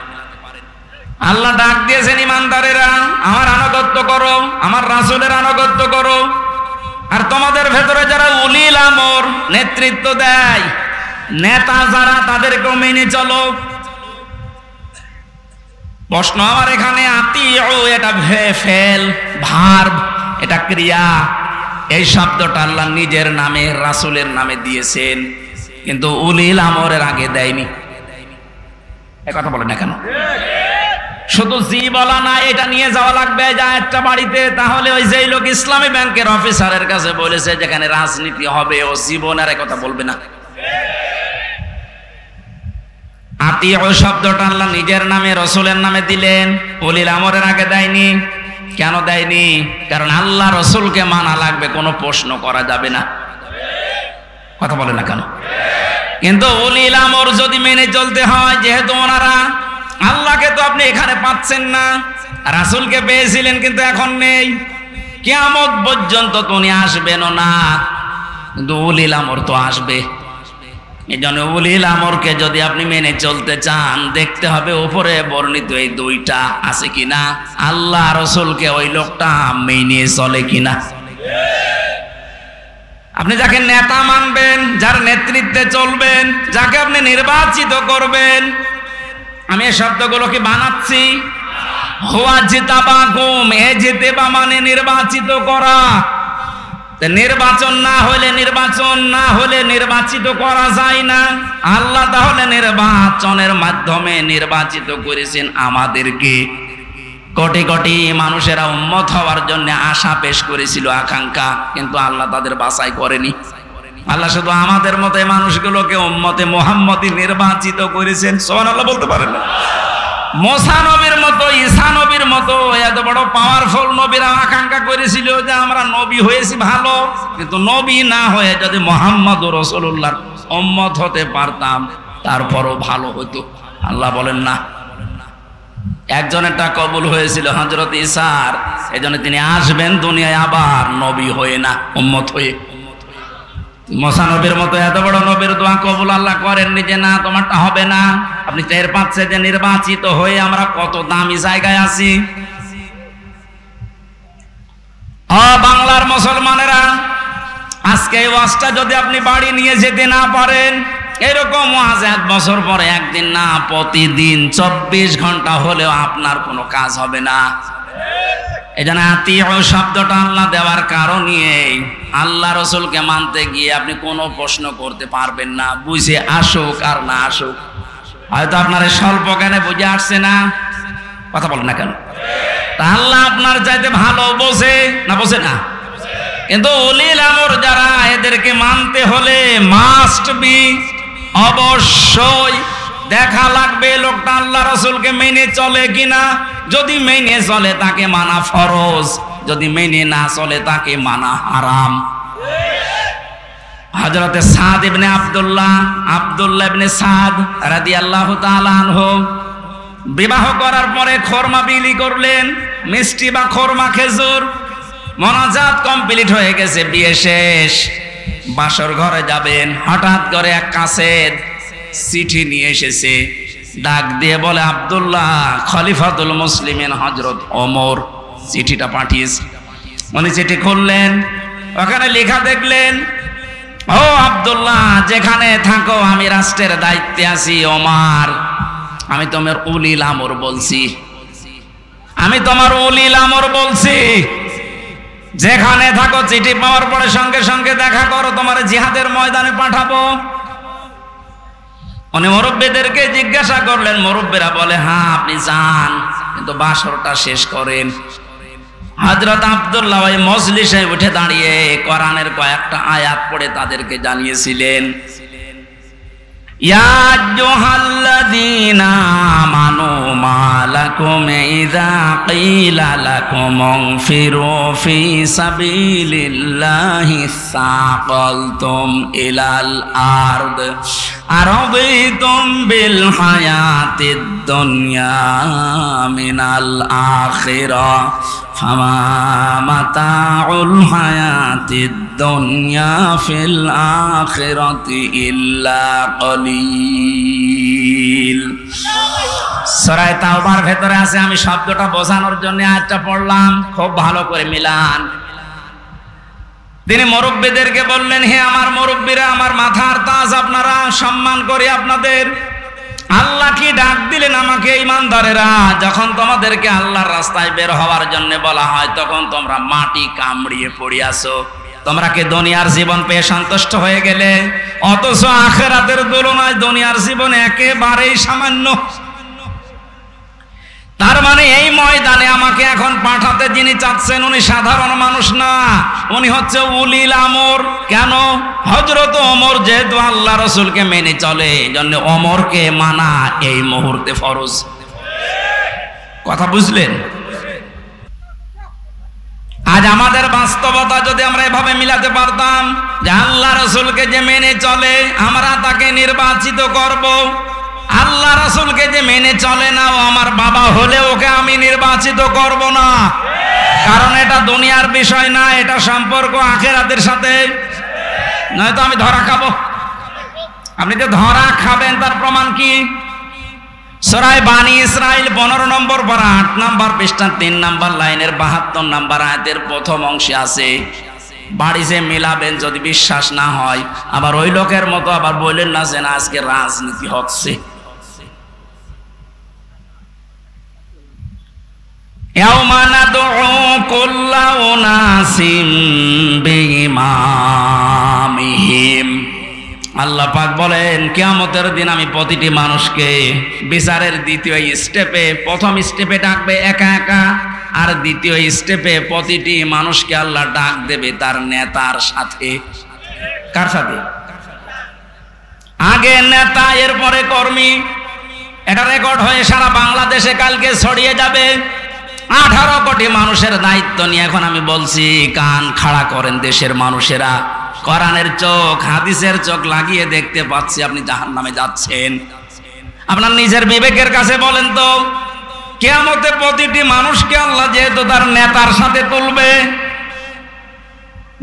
আল্লাহ ডাক দিয়েছেন ইমানদারেরা আমার আনুগত্য করো, আমার রাসূলের আনুগত্য করো। আর তোমাদের ভেতরে যারা উলিল আমর নেতৃত্ব দেয়, নেতা যারা, তাদেরকেও মেনে চলো। প্রশ্ন আমার এখানে, আতিউ এটা ফেল, ভার্ব, এটা ক্রিয়া। এই শব্দটা আল্লাহ নিজের নামে রাসূলের নামে দিয়েছেন, কিন্তু উলিল আমরের আগে দেয়নি। এই কথা বলেন না কেন? শুধু জি বলা না, এটা নিয়ে যাওয়া লাগবে যা একটা বাড়িতে। তাহলে ওই যে লোক ইসলামী ব্যাংকের অফিসারের কাছে বলেছে যেখানে রাজনীতি হবে, ও জীবনের কথা বলবে না। আতিউ শব্দটা আল্লাহ নিজের নামে রাসূলের নামে দিলেন, উলিল আমরের আগে দেয়নি। কেন দেয়নি? কারণ আল্লাহ রাসূলকে মানা লাগবে, কোনো প্রশ্ন করা যাবে না। কথা বলে না কেন? কিন্তু উলিল আমর যদি মেনে চলতে হয়, যেহেতু ওনারা, আল্লাহকে তো আপনি এখানে পাচ্ছেন না, রাসূলকে পেয়েছিলেন কিন্তু এখন নেই, কিয়ামত পর্যন্ত তো উনি আসবেনও না, কিন্তু উলিল আমর তো আসবে। এই জন্য উলিল আমরকে যদি আপনি মেনে চলতে চান, দেখতে হবে উপরে বর্ণিত এই দুইটা আছে কিনা, আল্লাহ রাসূলকে ওই লোকটা মেনে চলে কিনা। আপনি যাকে নেতা মানবেন, যার নেতৃত্বে চলবেন, যাকে আপনি নির্বাচিত করবেন, আমি এই শব্দগুলো কি বানাচ্ছি? হুয়া জিতাবাকুম, এ জিতেবা মানে নির্বাচিত করা। নির্বাচন না হলে নির্বাচিত করা যায় না। আল্লাহ তাহলে নির্বাচনের মাধ্যমে নির্বাচিত করেছেন আমাদেরকে। কোটি কোটি মানুষেরা উম্মত হওয়ার জন্য আশা পেশ করেছিল, আকাঙ্ক্ষা, কিন্তু আল্লাহ তাদের বাছাই করেনি। আল্লাহ শুধু আমাদের মতো মানুষগুলোকে উম্মতে মুহাম্মদী নির্বাচিত করেছেন। সুবহানাল্লাহ বলতে পারেন না? মুসা নবীর মতো, ঈসা নবীর মতো এত বড় পাওয়ারফুল নবীরা আকাঙ্ক্ষা করেছিল যে আমরা নবী হয়েছি ভালো, কিন্তু নবী না হয়ে যদি মুহাম্মদুর রাসূলুল্লাহর উম্মত হতে পারতাম তারপরও ভালো হতো। আল্লাহ বলেন না। একজনেরটা কবুল হয়েছিল হযরত ঈসার, এজন্য তিনি আসবেন দুনিয়ায় আবার নবী হয়ে না, উম্মত হয়ে। মুসা নবীর মতো এত বড় নবীর দোয়া কবুল আল্লাহ করেননি যে না তোমারটা হবে না। আপনি টের পাচ্ছেন যে নির্বাচিত হয়ে আমরা কত দামি জায়গায় আছি। বাংলার মুসলমানেরা, আজকে এই ওয়াজটা যদি আপনি বাড়ি নিয়ে যেতে না পারেন, এরকম ওয়াজ 1 বছর পরে একদিন না, প্রতিদিন 24 ঘন্টা হলেও আপনার কোনো কাজ হবে না। এই জন্য আতিউ শব্দটা আল্লাহ দেওয়ার কারণে আল্লাহ রাসূলকে মানতে গিয়ে আপনি কোনো প্রশ্ন করতে পারবেন না, বুঝে আসুক আর না আসুক। হয়তো আপনার স্বল্প জ্ঞানে বুঝে আসছে না, কথা বলেন না কেন? তা আল্লাহ আপনার চাইতে ভালো বোঝে না, বোঝে না? কিন্তু উলিল আমর যারা, এদেরকে মানতে হলে মাস্ট বি, অবশ্যই দেখা লাগবে লোকটা আল্লাহ রাসূলকে মেনে চলে কিনা। যদি মেনে চলে তাকে মানা ফরজ, যদি মেনে না চলে তাকে মানা হারাম। হযরত সাদ ইবনে আব্দুল্লাহ ইবনে সাদ রাদিয়াল্লাহু তাআলা আনহু বিবাহ করার পরে খরমা বিলি করলেন, মিষ্টি বা খরমা খেজুর। মোনাজাত কমপ্লিট হয়ে গেছে, বিয়ে শেষ, বাসর ঘরে যাবেন। হঠাৎ করে এক কাসেদ চিঠি নিয়ে এসেছে, ডাক দিয়ে বলে আব্দুল্লাহ খলিফাতুল মুসলিমিন হযরত ওমর চিঠিটা পাঠিয়েছে। উনি চিঠি খুললেন, ওখানে লেখা দেখলেন, ও আব্দুল্লাহ যেখানে থাকো আমি রাষ্ট্রের দায়িত্বে আছি। ওমর, আমি তোমার উলিল আমর বলছি, আমি তোমার উলিল আমর বলছি, যেখানে থাকো চিঠি পাওয়ার পরে সঙ্গে সঙ্গে দেখা করো, তোমার জিহাদের ময়দানে পাঠাবো। উনি মুরব্বীদেরকে জিজ্ঞাসা করলেন, মুরব্বীরা বলে হ্যাঁ আপনি যান, কিন্তু বাসরটা শেষ করেন। হযরত আব্দুল্লাহ ওই মজলিসে উঠে দাঁড়িয়ে কোরআনের কয়েকটা আয়াত পড়ে তাদেরকে জানিয়েছিলেন, ইয়া আইয়ুহাল্লাযীনা আমানু মা লাকুম ইযা ক্বিলা লাকুম ইনফিরু ফি সাবিলিল্লাহি সাকালতুম ইলাল আরদ আরাদিতুম বিল হায়াতিদ দুনিয়া মিনাল আখিরাহ ফামা মাতাউল হায়াতিদ দুনিয়া ফিল আখিরাতি ইল্লা কলিল। সূরা তাওবার ভেতরে আছে, আমি শব্দটা বোঝানোর জন্য আয়াতটা পড়লাম, খুব ভালো করে মিলান। তিনি মুরব্বিদেরকে বললেন, হে আমার মুরব্বিরা, আমার মাথার তাজ, আপনারা সম্মান করি আপনাদের। আল্লাহ কি ডাক দিলেন আমাকে, ঈমানদারেরা, যখন তোমাদেরকে আল্লাহর রাস্তায় বের হওয়ার জন্য বলা হয় তখন তোমরা মাটি কামড়িয়ে পড়ে আসো। তোমরা কি দুনিয়ার জীবন পেয়ে সন্তুষ্ট হয়ে গেলে? অথচ আখিরাতের তুলনায় দুনিয়ার জীবন একেবারেই সামান্য। তার মানে এই ময়দানে আমাকে এখন পাঠাতে যিনি চাচ্ছেন উনি সাধারণ মানুষ না, উনি হচ্ছে উলিল আমর। কেন? হযরত ওমর যেহেতু আল্লাহ রাসূলকে মেনে চলে, এজন্য ওমরকে মানা এই মুহূর্তে ফরজ। কথা বুঝলেন? আজ আমাদের বাস্তবতা যদি আমরা এভাবে মিলাতে পারতাম যে আল্লাহ রাসূলকে যে মেনে চলে আমরা তাকে নির্বাচিত করব, আল্লাহ রাসূলকে যে মেনে চলে না ও আমার বাবা হলে ওকে আমি নির্বাচিত করব না। কারণ এটা দুনিয়ার বিষয় না, এটা সম্পর্ক আখিরাতের সাথে। নয়তো আমি ধরা খাবো। আপনি যে ধরা খাবেন তার প্রমাণ কি? সূরা বানী ইসরাইল 15 নম্বর পারা 8 নম্বর পৃষ্ঠা 3 নম্বর লাইনের 72 নম্বর আয়াতের প্রথম অংশে আছে। বাড়িতে মিলাবেন যদি বিশ্বাস না হয়। আবার ওই লোকের মতো আবার বললেন না যে না আজকে রাজনীতি হচ্ছে। ইয়াউমা নাদউ কুল্লা উনাসিম বিইমামিহিম। আল্লাহ পাক বলেন কিয়ামতের দিন আমি প্রতিটি মানুষকে বিচারের দ্বিতীয় স্টেপে, প্রথম স্টেপে ডাকবে একা একা, আর দ্বিতীয় স্টেপে প্রতিটি মানুষকে আল্লাহ ডাক দেবে তার নেতার সাথে। কার সাথে? আগে নেতা, এরপরে কর্মী। এটা রেকর্ড হয়ে সারা বাংলাদেশে কালকে ছড়িয়ে যাবে। 18 কোটি মানুষের দায়িত্ব নিয়ে এখন আমি বলছি, কান খাড়া করেন দেশের মানুষেরা। কোরআনের চোখ, হাদিসের চোখ লাগিয়ে দেখতে পাচ্ছি আপনি জাহান্নামে যাচ্ছেন। আপনার নিজের বিবেকের কাছে বলেন তো, কিয়ামতে প্রতিটি মানুষকে আল্লাহ যেহেতু তার নেতার সাথে তুলবে,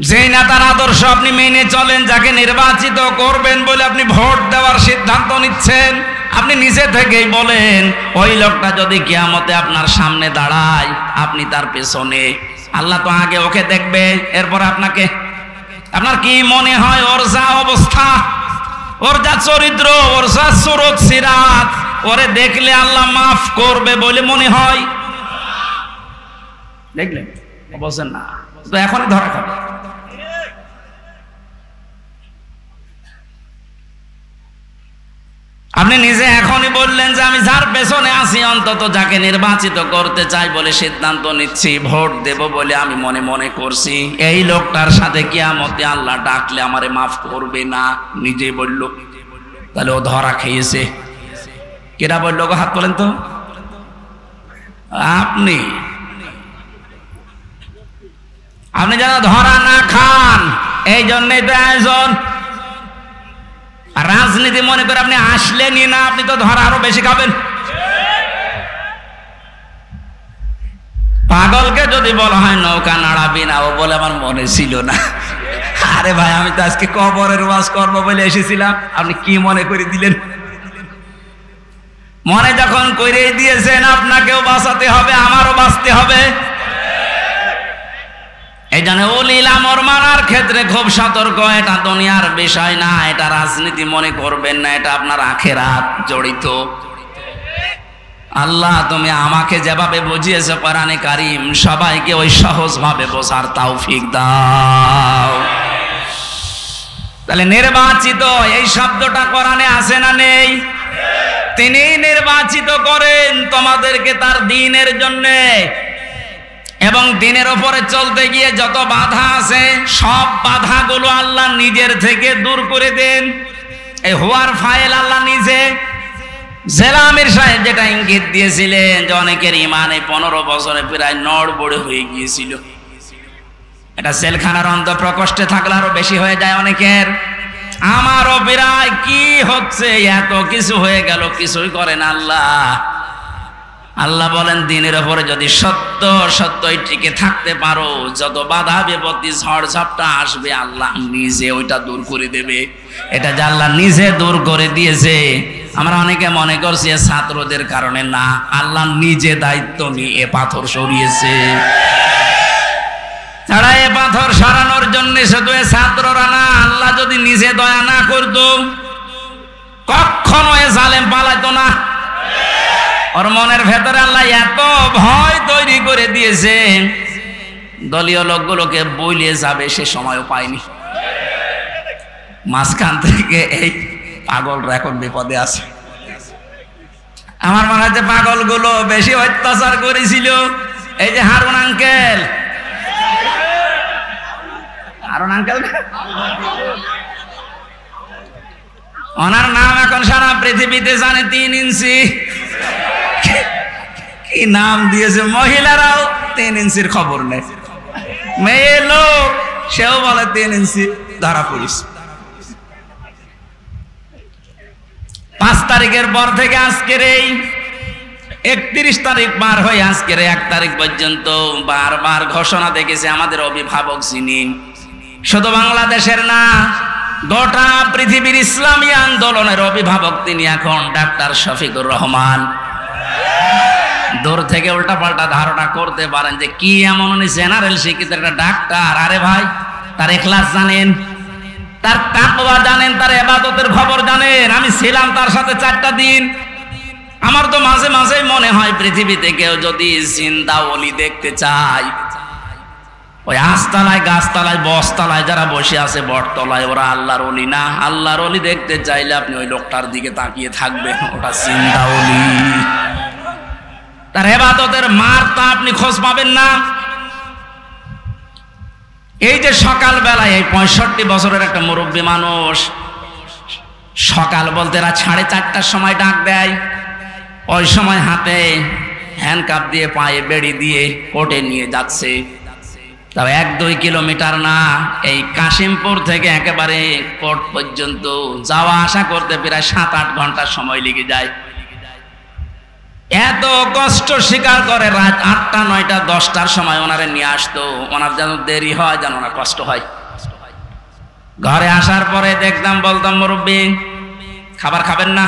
যেই নেতার আদর্শ আপনি মেনে চলেন, যাকে নির্বাচিত করবেন বলে আপনি ভোট দেওয়ার সিদ্ধান্ত নিচ্ছেন, আপনি নিজে থেকেই বলেন ওই লোকটা যদি কিয়ামতে আপনার সামনে দাঁড়ায় আপনি তার পেছনে। আল্লাহ তো আগে ওকে দেখবে, এরপর আপনাকে। আপনার কি মনে হয় ওর যা অবস্থা, ওর যা চরিত্র, ওর যা সুরত সিরাত, ওরে দেখলে আল্লাহ মাফ করবে বলে মনে হয়? দেখলেন? বলছেন না তো এখনই ধরা খাবে। আপনি নিজে এখনই বললেন যে আমি যার পেছনে আছি, অন্তত যাকে নির্বাচিত করতে চাই বলে সিদ্ধান্ত নিচ্ছি, ভোট দেব বলে আমি মনে মনে করছি, এই লোকটার সাথে কিয়ামতে আল্লাহ ডাকলে আমারে মাফ করবে না, নিজে বলল। তাহলে ও ধরা খেয়েছে। কেটা বললো গো? হাত তোলেন তো। আপনি আপনি যেন ধরা না খান, এই জন্যই তো আয়োজন। রাজনীতি মনে করে আপনি আসলেনই না, আপনি তো ধরা আরো বেশি খাবেন। পাগলকে যদি বলা হয় নৌকা নাড়াবি না, ও বলে আমার মনে ছিল না। আরে ভাই, আমি তো আজকে কবরের ওয়াজ করবো বলে এসেছিলাম, আপনি কি মনে করে দিলেন? মনে যখন করে দিয়েছেন আপনাকেও বাঁচাতে হবে, আমারও বাঁচতে হবে। এই জন্য উলিল আমর মানার ক্ষেত্রে খুব সতর্ক। এটা দুনিয়ার বিষয় না, এটা রাজনীতি মনে করবেন না, এটা আপনার আখিরাত জড়িত। আল্লাহ তুমি আমাকে যেভাবে বুঝিয়েছো কোরআনে কারীম, সবাইকে ওই সহজ ভাবে বোঝার তৌফিক দাও। তাহলে নির্বাচিত এই শব্দটা কোরআনে আছে না নেই? তিনি নির্বাচিত করেন তোমাদেরকে তার দ্বীনের জন্যে, এবং দ্বীনের উপরে চলতে গিয়ে যত বাধা আছে সব বাধাগুলো আল্লাহ নিজের থেকে দূর করে দেন। এই হওয়ার ফাইল আল্লাহ নিজে। জেলা আমির সাহেব যেটা ইঙ্গিত দিয়েছিলেন যে অনেকের ইমান এই 15 বছরে প্রায় নড়বড়ে হয়ে গিয়েছিল, এটা জেলখানার অন্ধ প্রকোষ্ঠে থাকলে আরো বেশি হয়ে যায় অনেকের। আমারও প্রায় কি হচ্ছে, এত কিছু হয়ে গেল, কিছুই করেন আল্লাহ। আল্লাহ বলেন দিনের উপরে যদি সত্য সত্যই টিকে থাকতে পারো, যত বাধা বিপত্তি ঝড় ঝাপটা আসবে আল্লাহ নিজে ওইটা দূর করে দেবে। এটা যে আল্লাহ নিজে দূর করে দিয়েছে। আমরা অনেকে মনে করছি ছাত্রদের কারণে, না, আল্লাহ নিজে দায়িত্ব নিয়ে এ পাথর সরিয়েছে। তারা এ পাথর সরানোর জন্য শুধু ছাত্ররা না, আল্লাহ যদি নিজে দয়া না করতো কখনো এ জালেম পালাইতো না। ওর মনের ভেতরে আল্লাহ এত ভয় তৈরি করে দিয়েছে, দলীয় লোকগুলোকে বইলিয়ে যাবে সে সময়ও পায়নি। মাঝখান থেকে এই পাগলরা এখন বিপদে আছে। আমার মনে হচ্ছে পাগলগুলো বেশি অত্যাচার করেছিল এই যে হারুন আঙ্কেল। হারুন আঙ্কেল ওনার নাম এখন সারা পৃথিবীতে জানে, 3 ইঞ্চি। কি নাম দিয়েছে, মহিলারাও 3 ইঞ্চির খবর নেই। মেয়ে লোক সেও বলে 3 ইঞ্চি, ধরা পড়িস। 5 তারিখের পর থেকে আজকের এই 31 তারিখ পার হয়ে আজকের 1 তারিখ পর্যন্ত বারবার ঘোষণা দেখেছে আমাদের অভিভাবক যিনি, শুধু বাংলাদেশের না গোটা পৃথিবীর ইসলামী আন্দোলনের অভিভাবক তিনি এখন ডাক্তার শফিকুর রহমান। দূর থেকে উল্টাপাল্টা ধারণা করতে পারেন যে কি এমন উনি জেনারেল শিক্ষিত একটা ডাক্তার। আরে ভাই, তার ইখলাস জানেন, তার তাকওয়া জানেন, তার ইবাদতের খবর জানেন। আমি ছিলাম তার সাথে 4টা দিন। আমার তো মাঝে মাঝে মনে হয় পৃথিবীতে কেউ যদি জিন্দা ওলি দেখতে চায়, ওই আস্তালায় গাছতলায় বসতলায় যারা বসে আছে বটতলায়, ওরা আল্লাহর ওলি না। আল্লাহর ওলি দেখতে চাইলে আপনি ওই লোকটার দিকে তাকিয়ে থাকবেন, ওটা জিন্দা ওলি। তার ইবাদতের মারটা আপনি খোঁজ পাবেন না। এই যে সকাল বেলায় এই 65 বছরের একটা মুরব্বী মানুষ সকাল বলতে রাত 4:30টার সময় ডাক দেয়, ওই সময় হাতে হ্যান্ডকাপ দিয়ে পায়ে বেড়ি দিয়ে কোর্টে নিয়ে যাচ্ছে। তাও 1-2 কিলোমিটার না, এই কাশিমপুর থেকে একেবারে কোর্ট পর্যন্ত যাওয়া আসা করতে প্রায় 7-8 ঘন্টা সময় লেগে যায়। এত কষ্ট স্বীকার করে রাত 8টা 9টা 10টার সময় ওনারে নিয়ে আসতো। ওনার যেন দেরি হয়, যেন ওনার কষ্ট হয়। ঘরে আসার পরে দেখতাম, বলতাম মুরব্বী খাবার খাবেন না,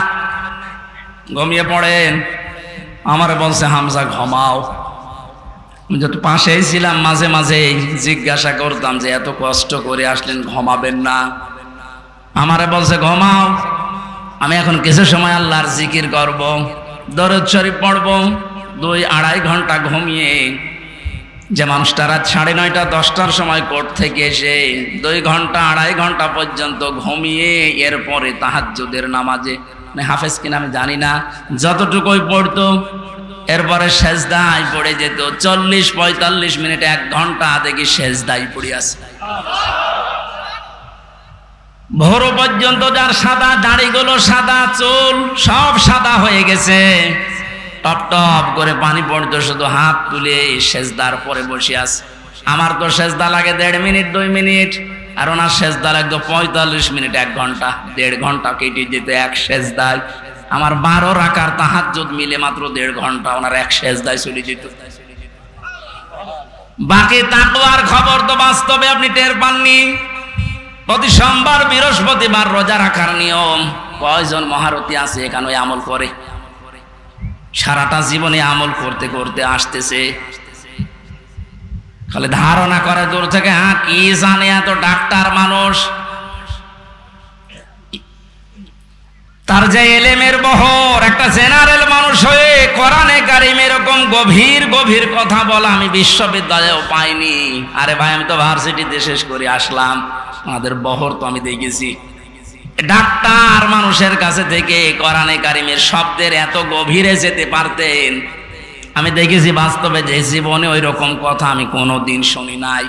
ঘুমিয়ে পড়েন। আমারে বলছে হামজা ঘুমাও। যত পাশেই ছিলাম মাঝে মাঝে জিজ্ঞাসা করতাম যে এত কষ্ট করে আসলেন, ঘুমাবেন না? আমারে বলছে ঘুমাও, আমি এখন কিছু সময় আল্লাহর জিকির করব, দরুদ শরীফ পড়ব। 2-2.5 ঘন্টা ঘুমিয়ে যে মানুষটা রাত 9:30 10টার সময় কোর্ট থেকে এসে 2 ঘন্টা 2.5 ঘন্টা পর্যন্ত ঘুমিয়ে এরপরে তাহাজ্জুদের নামাজে, হাফেজ কিনা আমি জানি না, যতটুকুই পড়তো এরপরে সেজদায় পড়ে যেত। 40-45 মিনিট 1 ঘন্টা দেখি সেজদায় পড়ে আছে। ভোর পর্যন্ত যার সাদা দাড়িগুলো সাদা, চুল সব সাদা হয়ে গেছে, টপ টপ করে পানি পড়তো, শুধু হাত তুলে সেজদার পরে বসে আছে। আমার তো সেজদা লাগে 1.5 মিনিট 2 মিনিট, আর ওনার সেজদা লাগতো 45 মিনিট 1 ঘন্টা। 1.5 ঘন্টা কেটে যেত এক সেজদায়। আমার 12 রাকাত তাহাজ্জুদ মিলে মাত্র 1.5 ঘন্টা ওনার এক সেজদায় চলে যেত। বাকি তাকওয়ার খবর তো বাস্তবে আপনি টের পাননি। প্রতি সোমবার বৃহস্পতিবার রোজা রাখার নিয়ম, কয়জন মহারথী আছে এখানে আমল করে? সারাটা জীবনে আমল করতে করতে আসতেছে, খালি ধারণা করে দূর থেকে, হ্যাঁ কি জানে এত ডাক্তার মানুষ। তার যে এলেমের বহর, একটা জেনারেল মানুষ হয়ে কোরআনে কারিম এরকম গভীর গভীর কথা বলা আমি বিশ্ববিদ্যালয়েও পাইনি। আরে ভাই, আমি তো ভার্সিটিতে শেষ করে আসলাম, আমাদের বহর তো আমি দেখেছি। ডাক্তার মানুষের কাছে থেকে কোরআনে কারিমের শব্দের এত গভীরে যেতে পারতেন আমি দেখেছি বাস্তবে, যে জীবনে ওই রকম কথা আমি কোনোদিন শুনি নাই।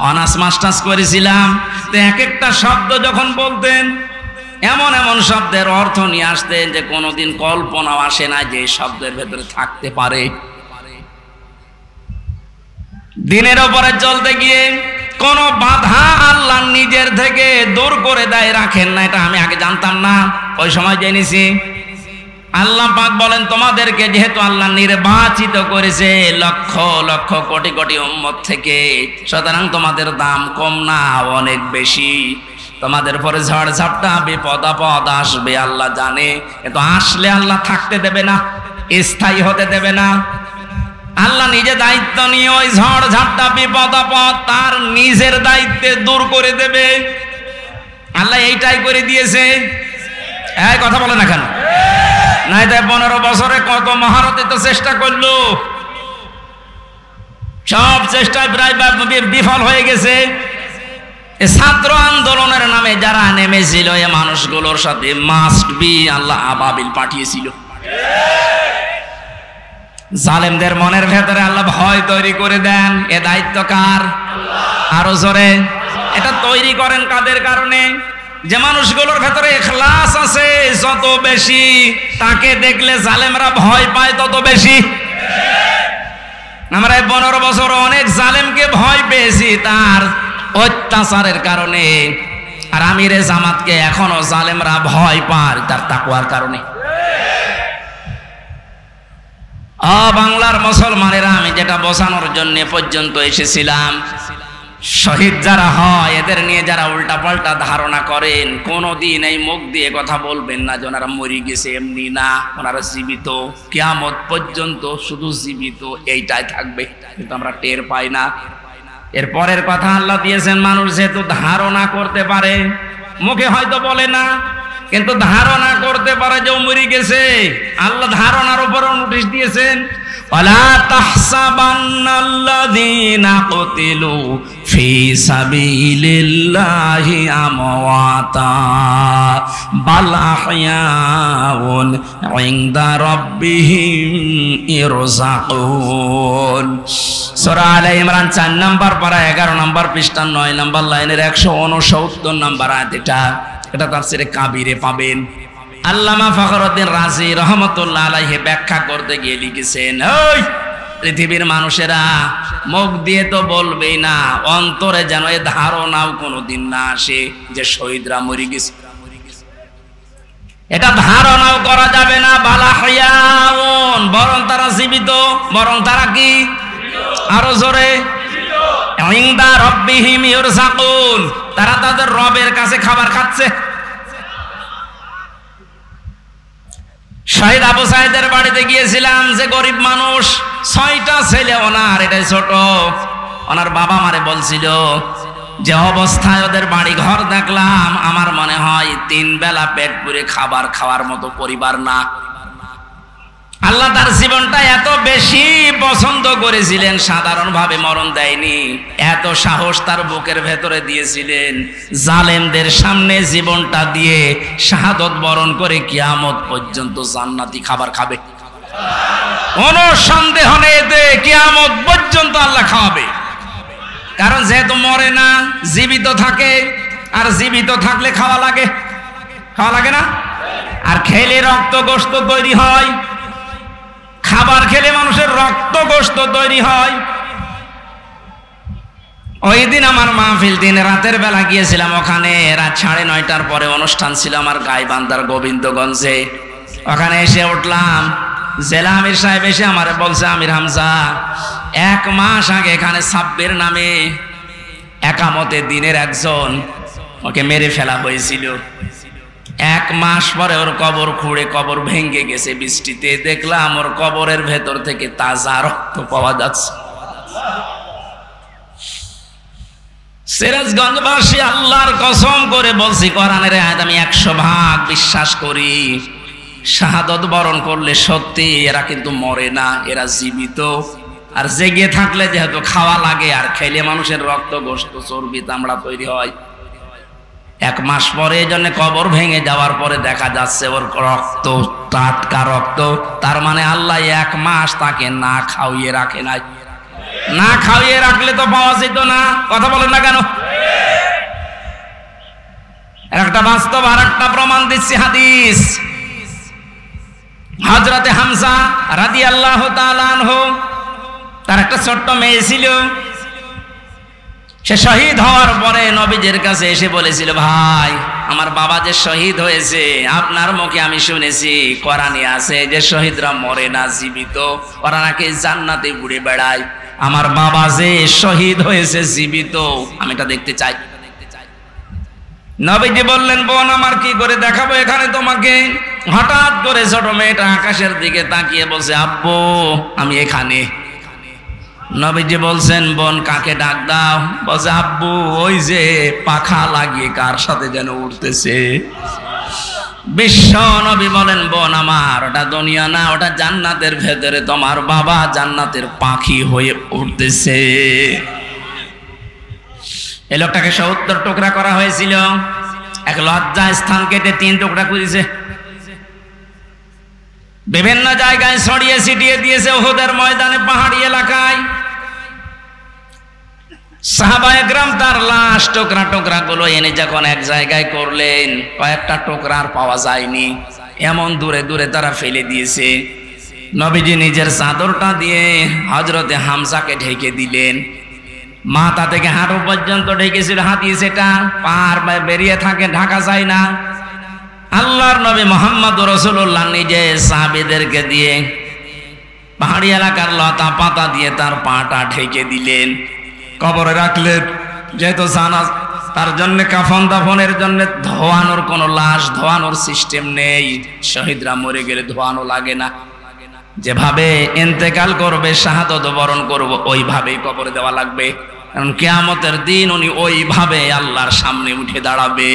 অনার্স মাস্টার্স করেছিলাম, তো এক একটা শব্দ যখন বলতেন এমন এমন শব্দের অর্থ নিয়ে আসতেন যে কোনোদিন কল্পনাও আসে না যে শব্দের ভেতরে থাকতে পারে। দিনের ওপরে চলতে গিয়ে কোন বাধা আল্লাহ নিজের থেকে দূর করে দেয়, রাখেন না। এটা আমি আগে জানতাম না, ওই সময় জেনেছি। আল্লাহ পাক বলেন, তোমাদেরকে যেহেতু আল্লাহ নির্বাচিত করেছে লক্ষ লক্ষ কোটি কোটি উম্মত থেকে, সুতরাং তোমাদের দাম কম না, অনেক বেশি। তোমাদের পরে ঝড় ঝাপটা বিপদ আপদ আসবে আল্লাহ জানে, কিন্তু আসলে আল্লাহ থাকতে দেবে না, স্থায়ী হতে দেবে না। আল্লাহ নিজে দায়িত্ব নিয়ে ওই ঝড় ঝাপটা বিপদ আপদ তার নিজের দায়িত্বে দূর করে দেবে। আল্লাহ এইটাই করে দিয়েছে। এই কথা বলে না কেন? নাই তাই 15 বছরে কত মহারথী তো চেষ্টা করলো, সব চেষ্টায় প্রায় বিফল হয়ে গেছে। ছাত্র আন্দোলনের নামে যারা নেমেছিল এ মানুষগুলোর সাথে মাস্ট বি আল্লাহ আবাবিল পাঠিয়েছিল। জালেমদের মনের ভেতরে আল্লাহ ভয় তৈরি করে দেন। এ দায়িত্ব কার? আরো জোরে। এটা তৈরি করেন কাদের কারণে? যে মানুষগুলোর ভেতরে ইখলাস আছে যত বেশি, তাকে দেখলে জালেমরা ভয় পায় তত বেশি। আমরা 15 বছর অনেক জালেমকে ভয় পেয়েছি তার অত্যাচারের কারণে, আর আমিরে জামাতকে এখনো জালেমরা ভয় পায় তার তাকওয়ার কারণে। বাংলার মুসলমানেরা, আমি যেটা বোঝানোর জন্য পর্যন্ত এসেছিলাম, শহীদ যারা হয় এদের নিয়ে যারা উল্টা পাল্টা ধারণা করেন, কোনদিন এই মুখ দিয়ে কথা বলবেন না যে ওনারা মরে গেছে, এমনি না, ওনারা জীবিত, কিয়ামত পর্যন্ত শুধু জীবিত এইটাই থাকবে, কিন্তু আমরা টের পাই না। এর পরের কথা আল্লাহ দিয়েছেন, মানুষ যেহেতু ধারণা করতে পারে, মুখে হয়তো বলে না, কিন্তু ধারণা করতে পারে যে মরে গেছে। আল্লাহ ধারণার উপরও নোটিশ দিয়েছেন, ওয়ালা তাহসাবান্নাল্লাযীনা কুতিলু ফি সাবিলিল্লাহি আমওয়াতা বাল আহইয়াউন ইনদা রাব্বিহিম ইরযাকুন। সূরা আলে ইমরান 4 নম্বর পারা 11 নম্বর পৃষ্ঠা 9 নম্বর লাইনের 169 নম্বর আয়াত। এটা তাফসীরে কাবীরে পাবেন। আল্লামা ফখরুদ্দিন রাজি রহমতুল্লাহ আলাইহি ব্যাখ্যা করতে গিয়ে লিখেছেন, ওই পৃথিবীর মানুষেরা মুখ দিয়ে তো বলবেই না, অন্তরে যেন এ ধারণাও কোনোদিন না আসে যে শহীদরা মরে গেছে। এটা ধারণাও করা যাবে না। বালাহিয়াউন, বরং তারা জীবিত, বরং তারা কি? আরো জোরে। ইনদা রাব্বিহিম ইরযাকুন, তারা তাদের রবের কাছে খাবার খাচ্ছে। শহীদ আবু সাইদের বাড়িতে গিয়েছিলাম, যে গরিব মানুষ, 6টা ছেলে ওনার, এটাই ছোট। ওনার বাবা মারে বলছিল যে অবস্থায় ওদের বাড়ি ঘর দেখলাম, আমার মনে হয় 3 বেলা পেট পুরে খাবার খাওয়ার মতো পরিবার না। আল্লাহ তার জীবনটা এত বেশি পছন্দ করেছিলেন, সাধারণভাবে মরণ দেয়নি, এত সাহস তার বুকের ভেতরে দিয়েছিলেন, জালেমদের সামনে জীবনটা দিয়ে শাহাদত বরণ করে কিয়ামত পর্যন্ত জান্নাতি খাবার খাবে। কোনো সন্দেহ নেই এতে, কিয়ামত পর্যন্ত আল্লাহ খাওয়াবে। কারণ যেহেতু মরে না, জীবিত থাকে, আর জীবিত থাকলে খাওয়া লাগে, খাওয়া লাগে না? আর খেলে রক্ত গোশত তৈরি হয়, খাবার খেলে মানুষের রক্ত গোশত তৈরি হয়। ওই দিন আমার মাহফিল, দিন রাতের বেলা গিয়েছিলাম ওখানে, রাত 9:30টার পরে অনুষ্ঠান ছিল আমার গাইবান্ধার গোবিন্দগঞ্জে। ওখানে এসে উঠলাম, জেলা আমির সাহেব এসে আমারে বলছে, আমির হামজা, 1 মাস আগে এখানে সাব্বির নামে একামতে দিনের একজন, ওকে মেরে ফেলা হয়েছিল। 1 মাস পরে ওর কবর খুঁড়ে কবর ভেঙে গেছে বৃষ্টিতে, দেখলাম ওর কবরের ভেতর থেকে তাজা রক্ত পাওয়া যাচ্ছে। সিরাজগঞ্জবাসী, আল্লাহর কসম করে বলছি, কোরআনের আয়াত আমি 100% বিশ্বাস করি, শাহাদত বরণ করলে সত্যি এরা কিন্তু মরে না, এরা জীবিত। আর জেগে থাকলে যেহেতু খাওয়া লাগে, আর খেলে মানুষের রক্ত গোশত চর্বি চামড়া তৈরি হয়। 1 মাস পরে এই জন্য কবর ভেঙে যাওয়ার পরে দেখা যাচ্ছে ওর রক্ত টাটকা রক্ত। তার মানে আল্লাহ 1 মাস তাকে না খাওয়িয়ে রাখে নাই। না খাওয়িয়ে রাখলে তো পাওয়া যেত না। কথা বলেন না কেন? একটা একটা বাস্তব আর একটা প্রমাণ দিচ্ছি হাদিস। হযরতে হামজা রাদিয়াল্লাহু তাআলা আনহু, তার একটা ছোট্ট মেয়ে ছিল। সে শহীদ হওয়ার পরে নবীজির কাছে এসে বলেছিল, ভাই আমার বাবা যে শহীদ হয়েছে, আপনার মুখে আমি শুনেছি কোরআনে আছে যে শহীদরা মরে না, জীবিত, ওরা নাকি জান্নাতে ঘুরে বেড়ায়। আমার বাবা যে শহীদ হয়েছে জীবিত, আমি এটা দেখতে চাই। নবীজি বললেন, বোন আমার কি করে দেখাবো এখানে তোমাকে? হঠাৎ করে ছোট মেয়েটা আকাশের দিকে তাকিয়ে বলছে, আব্বু আমি এখানে। নবীজি বলছেন, বোন কাকে ডাক দাও? বলছে, আব্বু ওই যে পাখা লাগিয়ে কার সাথে যেন উঠতেছে। বিশ্ব নবী বলেন, বোন আমার ওটা দুনিয়া না, ওটা জান্নাতের ভেতরে তোমার বাবা জান্নাতের পাখি হয়ে উঠতেছে। এই লোকটাকে 70 টুকরা করা হয়েছিল, এক লজ্জা স্থান কেটে 3 টুকরা করেছে, বিভিন্ন জায়গায় ছড়িয়ে ছিটিয়ে দিয়েছে, উহুদের ময়দানে, পাহাড়ি এলাকায়। সাহাবায়ে কেরাম তার লাশ টুকরা টুকরা গুলো এনে যখন এক জায়গায় করলেন, কয়েকটা টুকরা আর পাওয়া যায়নি, এমন দূরে দূরে তারা ফেলে দিয়েছে। নবীজি নিজের চাদরটা দিয়ে হযরতে হামজাকে ঢেকে দিলেন। মাথা থেকে হাঁটু পর্যন্ত ঢেকেছিল, হাতিয়ে সেটা পার বেরিয়ে থাকে, ঢাকা যায় না। আল্লাহর নবী মুহাম্মদুর রাসূলুল্লাহ নিজে সাহাবীদেরকে দিয়ে পাহাড়ি এলাকার লতা পাতা দিয়ে তার পাটা ঢেকে দিলেন, কবরে রাখলেন। যেহেতু জানাজ তার জন্য কাফন দাফনের জন্য ধোয়ানোর কোনো লাশ ধোয়ানোর সিস্টেম নেই, শহীদরা মরে গেলে ধোয়ানো লাগে না, যেভাবে ইন্তেকাল করবে, শাহাদত বরণ করব, ওইভাবেই কবরে দেওয়া লাগবে। কারণ কিয়ামতের দিন উনি ওইভাবে আল্লাহর সামনে উঠে দাঁড়াবে।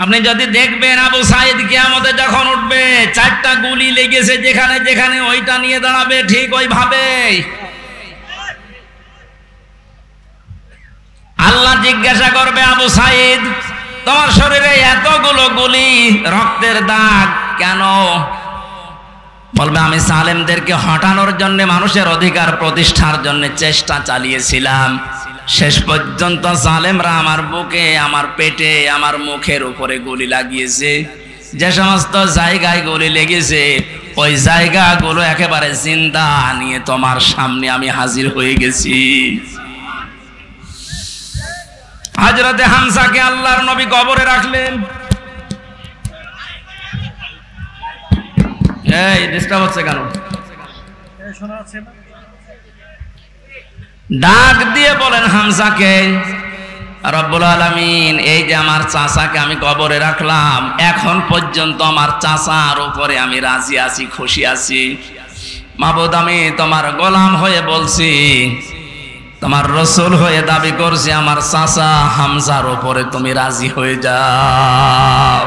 আপনি যদি দেখবেন আবু সাঈদ কিয়ামতে যখন উঠবে, 4টা গুলি লেগেছে যেখানে যেখানে, ওইটা নিয়ে দাঁড়াবে ঠিক ওইভাবে। আল্লাহ জিজ্ঞাসা করবে, আবু সাঈদ তোমার শরীরে এতগুলো গুলি, রক্তের দাগ কেন? বলবে, আমি জালেমদেরকে হটানোর জন্য, মানুষের অধিকার প্রতিষ্ঠার জন্য চেষ্টা চালিয়েছিলাম। শেষ পর্যন্ত জালেমরা আমার বুকে, আমার পেটে, আমার মুখের উপরে গুলি লাগিয়েছে। যে সমস্ত জায়গায় গুলি লেগেছে, ওই জায়গাগুলো একেবারে জিন্দা নিয়ে তোমার সামনে আমি হাজির হয়ে গেছি। হযরতে হামজাকে আল্লাহর নবী কবরে রাখলেন। এই ডিস্টার্ব হচ্ছে কেন? ডাক দিয়ে বলেন হামজাকে, রব্বুল আলামিন এই যে আমার চাচাকে আমি কবরে রাখলাম, এখন পর্যন্ত আমার চাচার উপরে আমি রাজি আছি, খুশি আছি। মাবুদ আমি তোমার গোলাম হয়ে বলছি, তোমার রসুল হয়ে দাবি করছি, আমার চাচা হামজার উপরে তুমি রাজি হয়ে যাও।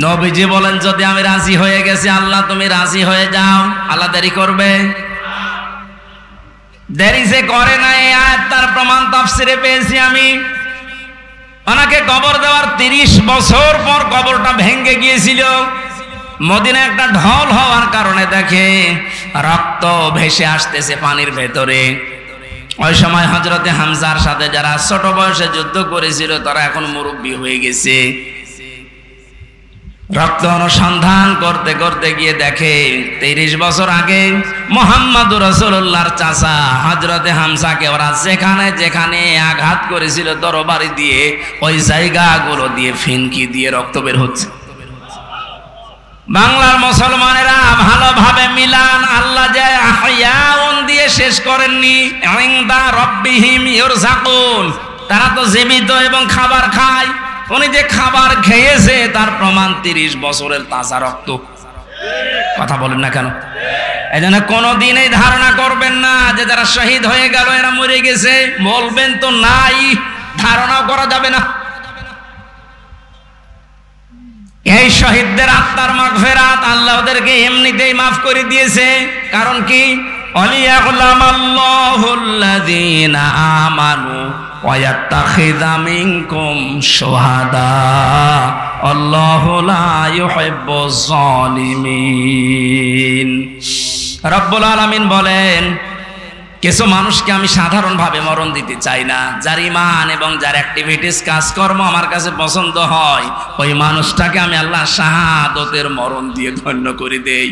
নবীজি বলেন, যদি আমি রাজি হয়ে গেছি, আল্লাহ তুমি রাজি হয়ে যাও, আল্লাহ দেরি করবে? দেরি যে করে না, এই আয়াত তার প্রমাণ তাফসিরে পেয়েছি আমি। ওনাকে কবর দেওয়ার 30 বছর পর কবরটা ভেঙে গিয়েছিল। মদিনা একটা ঢল হওয়ার কারণে দেখে রক্ত ভেসে আসতেছে পানির ভেতরে। ওই সময় হযরতে হামজার সাথে যারা ছোট বয়সে যুদ্ধ করেছিল, তারা এখন মুরব্বী হয়ে গেছে। রক্ত অনুসন্ধান করতে করতে গিয়ে দেখে 30 বছর আগে মুহাম্মদুর রাসূলুল্লাহর চাচা হযরতে হামজাকে ওরা যেখানে যেখানে আঘাত করেছিল তরবারি দিয়ে, ওই জায়গাগুলো দিয়ে ফিনকি দিয়ে রক্ত বের হচ্ছে। বাংলার মুসলমানেরা ভালোভাবে মিলান, আল্লাহ যে আহয়াউন দিয়ে শেষ করেননি, ইনদা রাব্বিহিম ইরযাকুন, তারা তো জীবিত এবং খাবার খায়। উনি যে খাবার খেয়েছে তার প্রমাণ 30 বছরের তাজা রক্ত। কথা বলেন না কেন? এই জন্য কোনোদিন এই ধারণা করবেন না যে যারা শহীদ হয়ে গেল এরা মরে গেছে, বলবেন তো নাই, ধারণাও করা যাবে না। এই শহীদদের আত্মার মাগফিরাত আল্লাহ ওদেরকে এমনিতেই মাফ করে দিয়েছে। কারণ কি? ওয়ালিয়াকুলামাল্লাহুল্লাযীনা আমানু ওয়া ইয়াত্তাখিযা মিনকুম শুহাদা আল্লাহু লা ইউহিব্বুজ জালিমিন। রব্বুল আলামিন বলেন, কিছু মানুষকে আমি সাধারণভাবে মরণ দিতে চাই না, যার ইমান এবং যার অ্যাক্টিভিটিস কাজকর্ম আমার কাছে পছন্দ হয়, ওই মানুষটাকে আমি আল্লাহ শাহাদতের মরণ দিয়ে ধন্য করে দেই।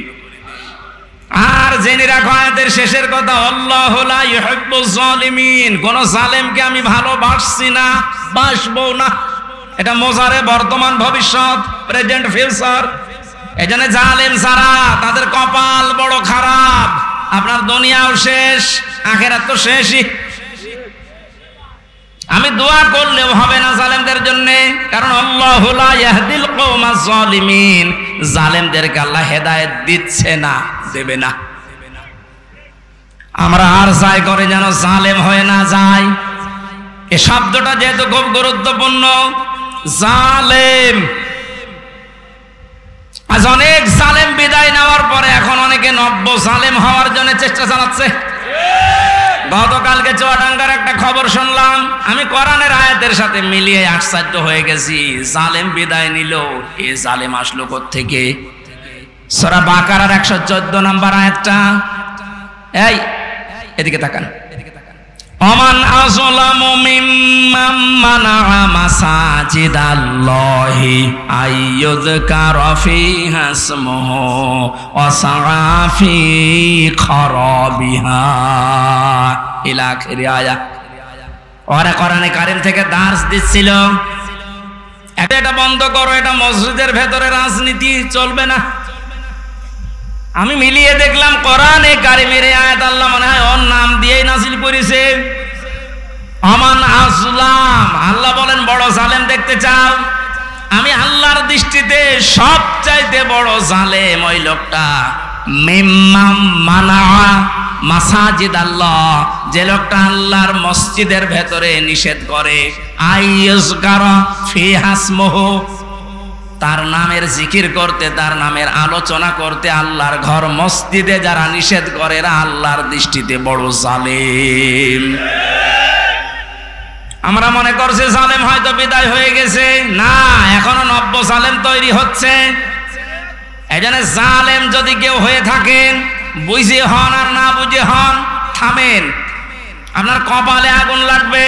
আর জেনে রাখো আয়াতের শেষের কথা, আল্লাহু লা ইউহিব্বুজ জালিমিন, কোন জালেমকে আমি ভালোবাসছি না, বাসবো না। এটা মোজারে বর্তমান ভবিষ্যৎ, প্রেজেন্ট ফিউচার। এজন্য জালেম যারা, তাদের কপাল বড় খারাপ। আপনার দুনিয়াও শেষ, আখিরাত তো শেষই। আমি দোয়া করলেও হবে না জালেমদের জন্য, কারণ আল্লাহু লা ইয়াহদিল কওমাজ জালিমিন, জালেমদেরকে আল্লাহ হেদায়েত দিচ্ছে না, দেবে না। আমরা আর চাই করে যেন জালেম হয়ে না যায়। এই শব্দটা যেহেতু খুব গুরুত্বপূর্ণ, জালেম। আজ অনেক জালেম বিদায় নেওয়ার পরে এখন অনেকে নব্য জালেম হওয়ার জন্য চেষ্টা চালাচ্ছে। গতকালকে চুয়াডাঙ্গার একটা খবর শুনলাম, আমি কোরআনের আয়াতের সাথে মিলিয়ে আশ্চর্য হয়ে গেছি। জালেম বিদায় নিল, এ জালেম আসলো কোত্থেকে? সূরা বাকারার 114 নম্বর আয়াতটা। এই এদিকে তাকান। ওমান আযলামু মিম্মান মানাআ মাসাজিদাল্লাহি আইয়ুযকারা ফীহা ইসমুহু ওয়া সাআ ফী খারাবিহা ইলা আখির আয়াত। ওরা কোরআনে কারীম থেকে দার্স দিচ্ছিল, এটা বন্ধ করো, এটা মসজিদের ভেতরে রাজনীতি চলবে না। আমি মিলিয়ে দেখলাম কোরআনে কারিমের আয়াত আল্লাহ মনে হয় ওর নাম দিয়েই নাযিল করেছে। আমান আসলাম, আল্লাহ বলেন বড় জালেম দেখতে চাও? আমি আল্লাহর দৃষ্টিতে সবচাইতে বড় জালেম ওই লোকটা, মিম্মাম মানা মাসাজিদ আল্লাহ, যে লোকটা আল্লাহর মসজিদের ভেতরে নিষেধ করে, আইয়ুযকারা ফীহা ইসমুহু, তার নামের জিকির করতে, তার নামের আলোচনা করতে আল্লাহর ঘর মসজিদে যারা নিষেধ করে, এরা আল্লাহর দৃষ্টিতে বড় জালেম। আমরা মনে করছি জালেম হয়তো বিদায় হয়ে গেছে, না, এখনো নব্য জালেম তৈরি হচ্ছে। এজন্য জালেম যদি কেউ হয়ে থাকেন, বুঝে হন আর না বুঝে হন, থামেন। আপনার কপালে আগুন লাগবে,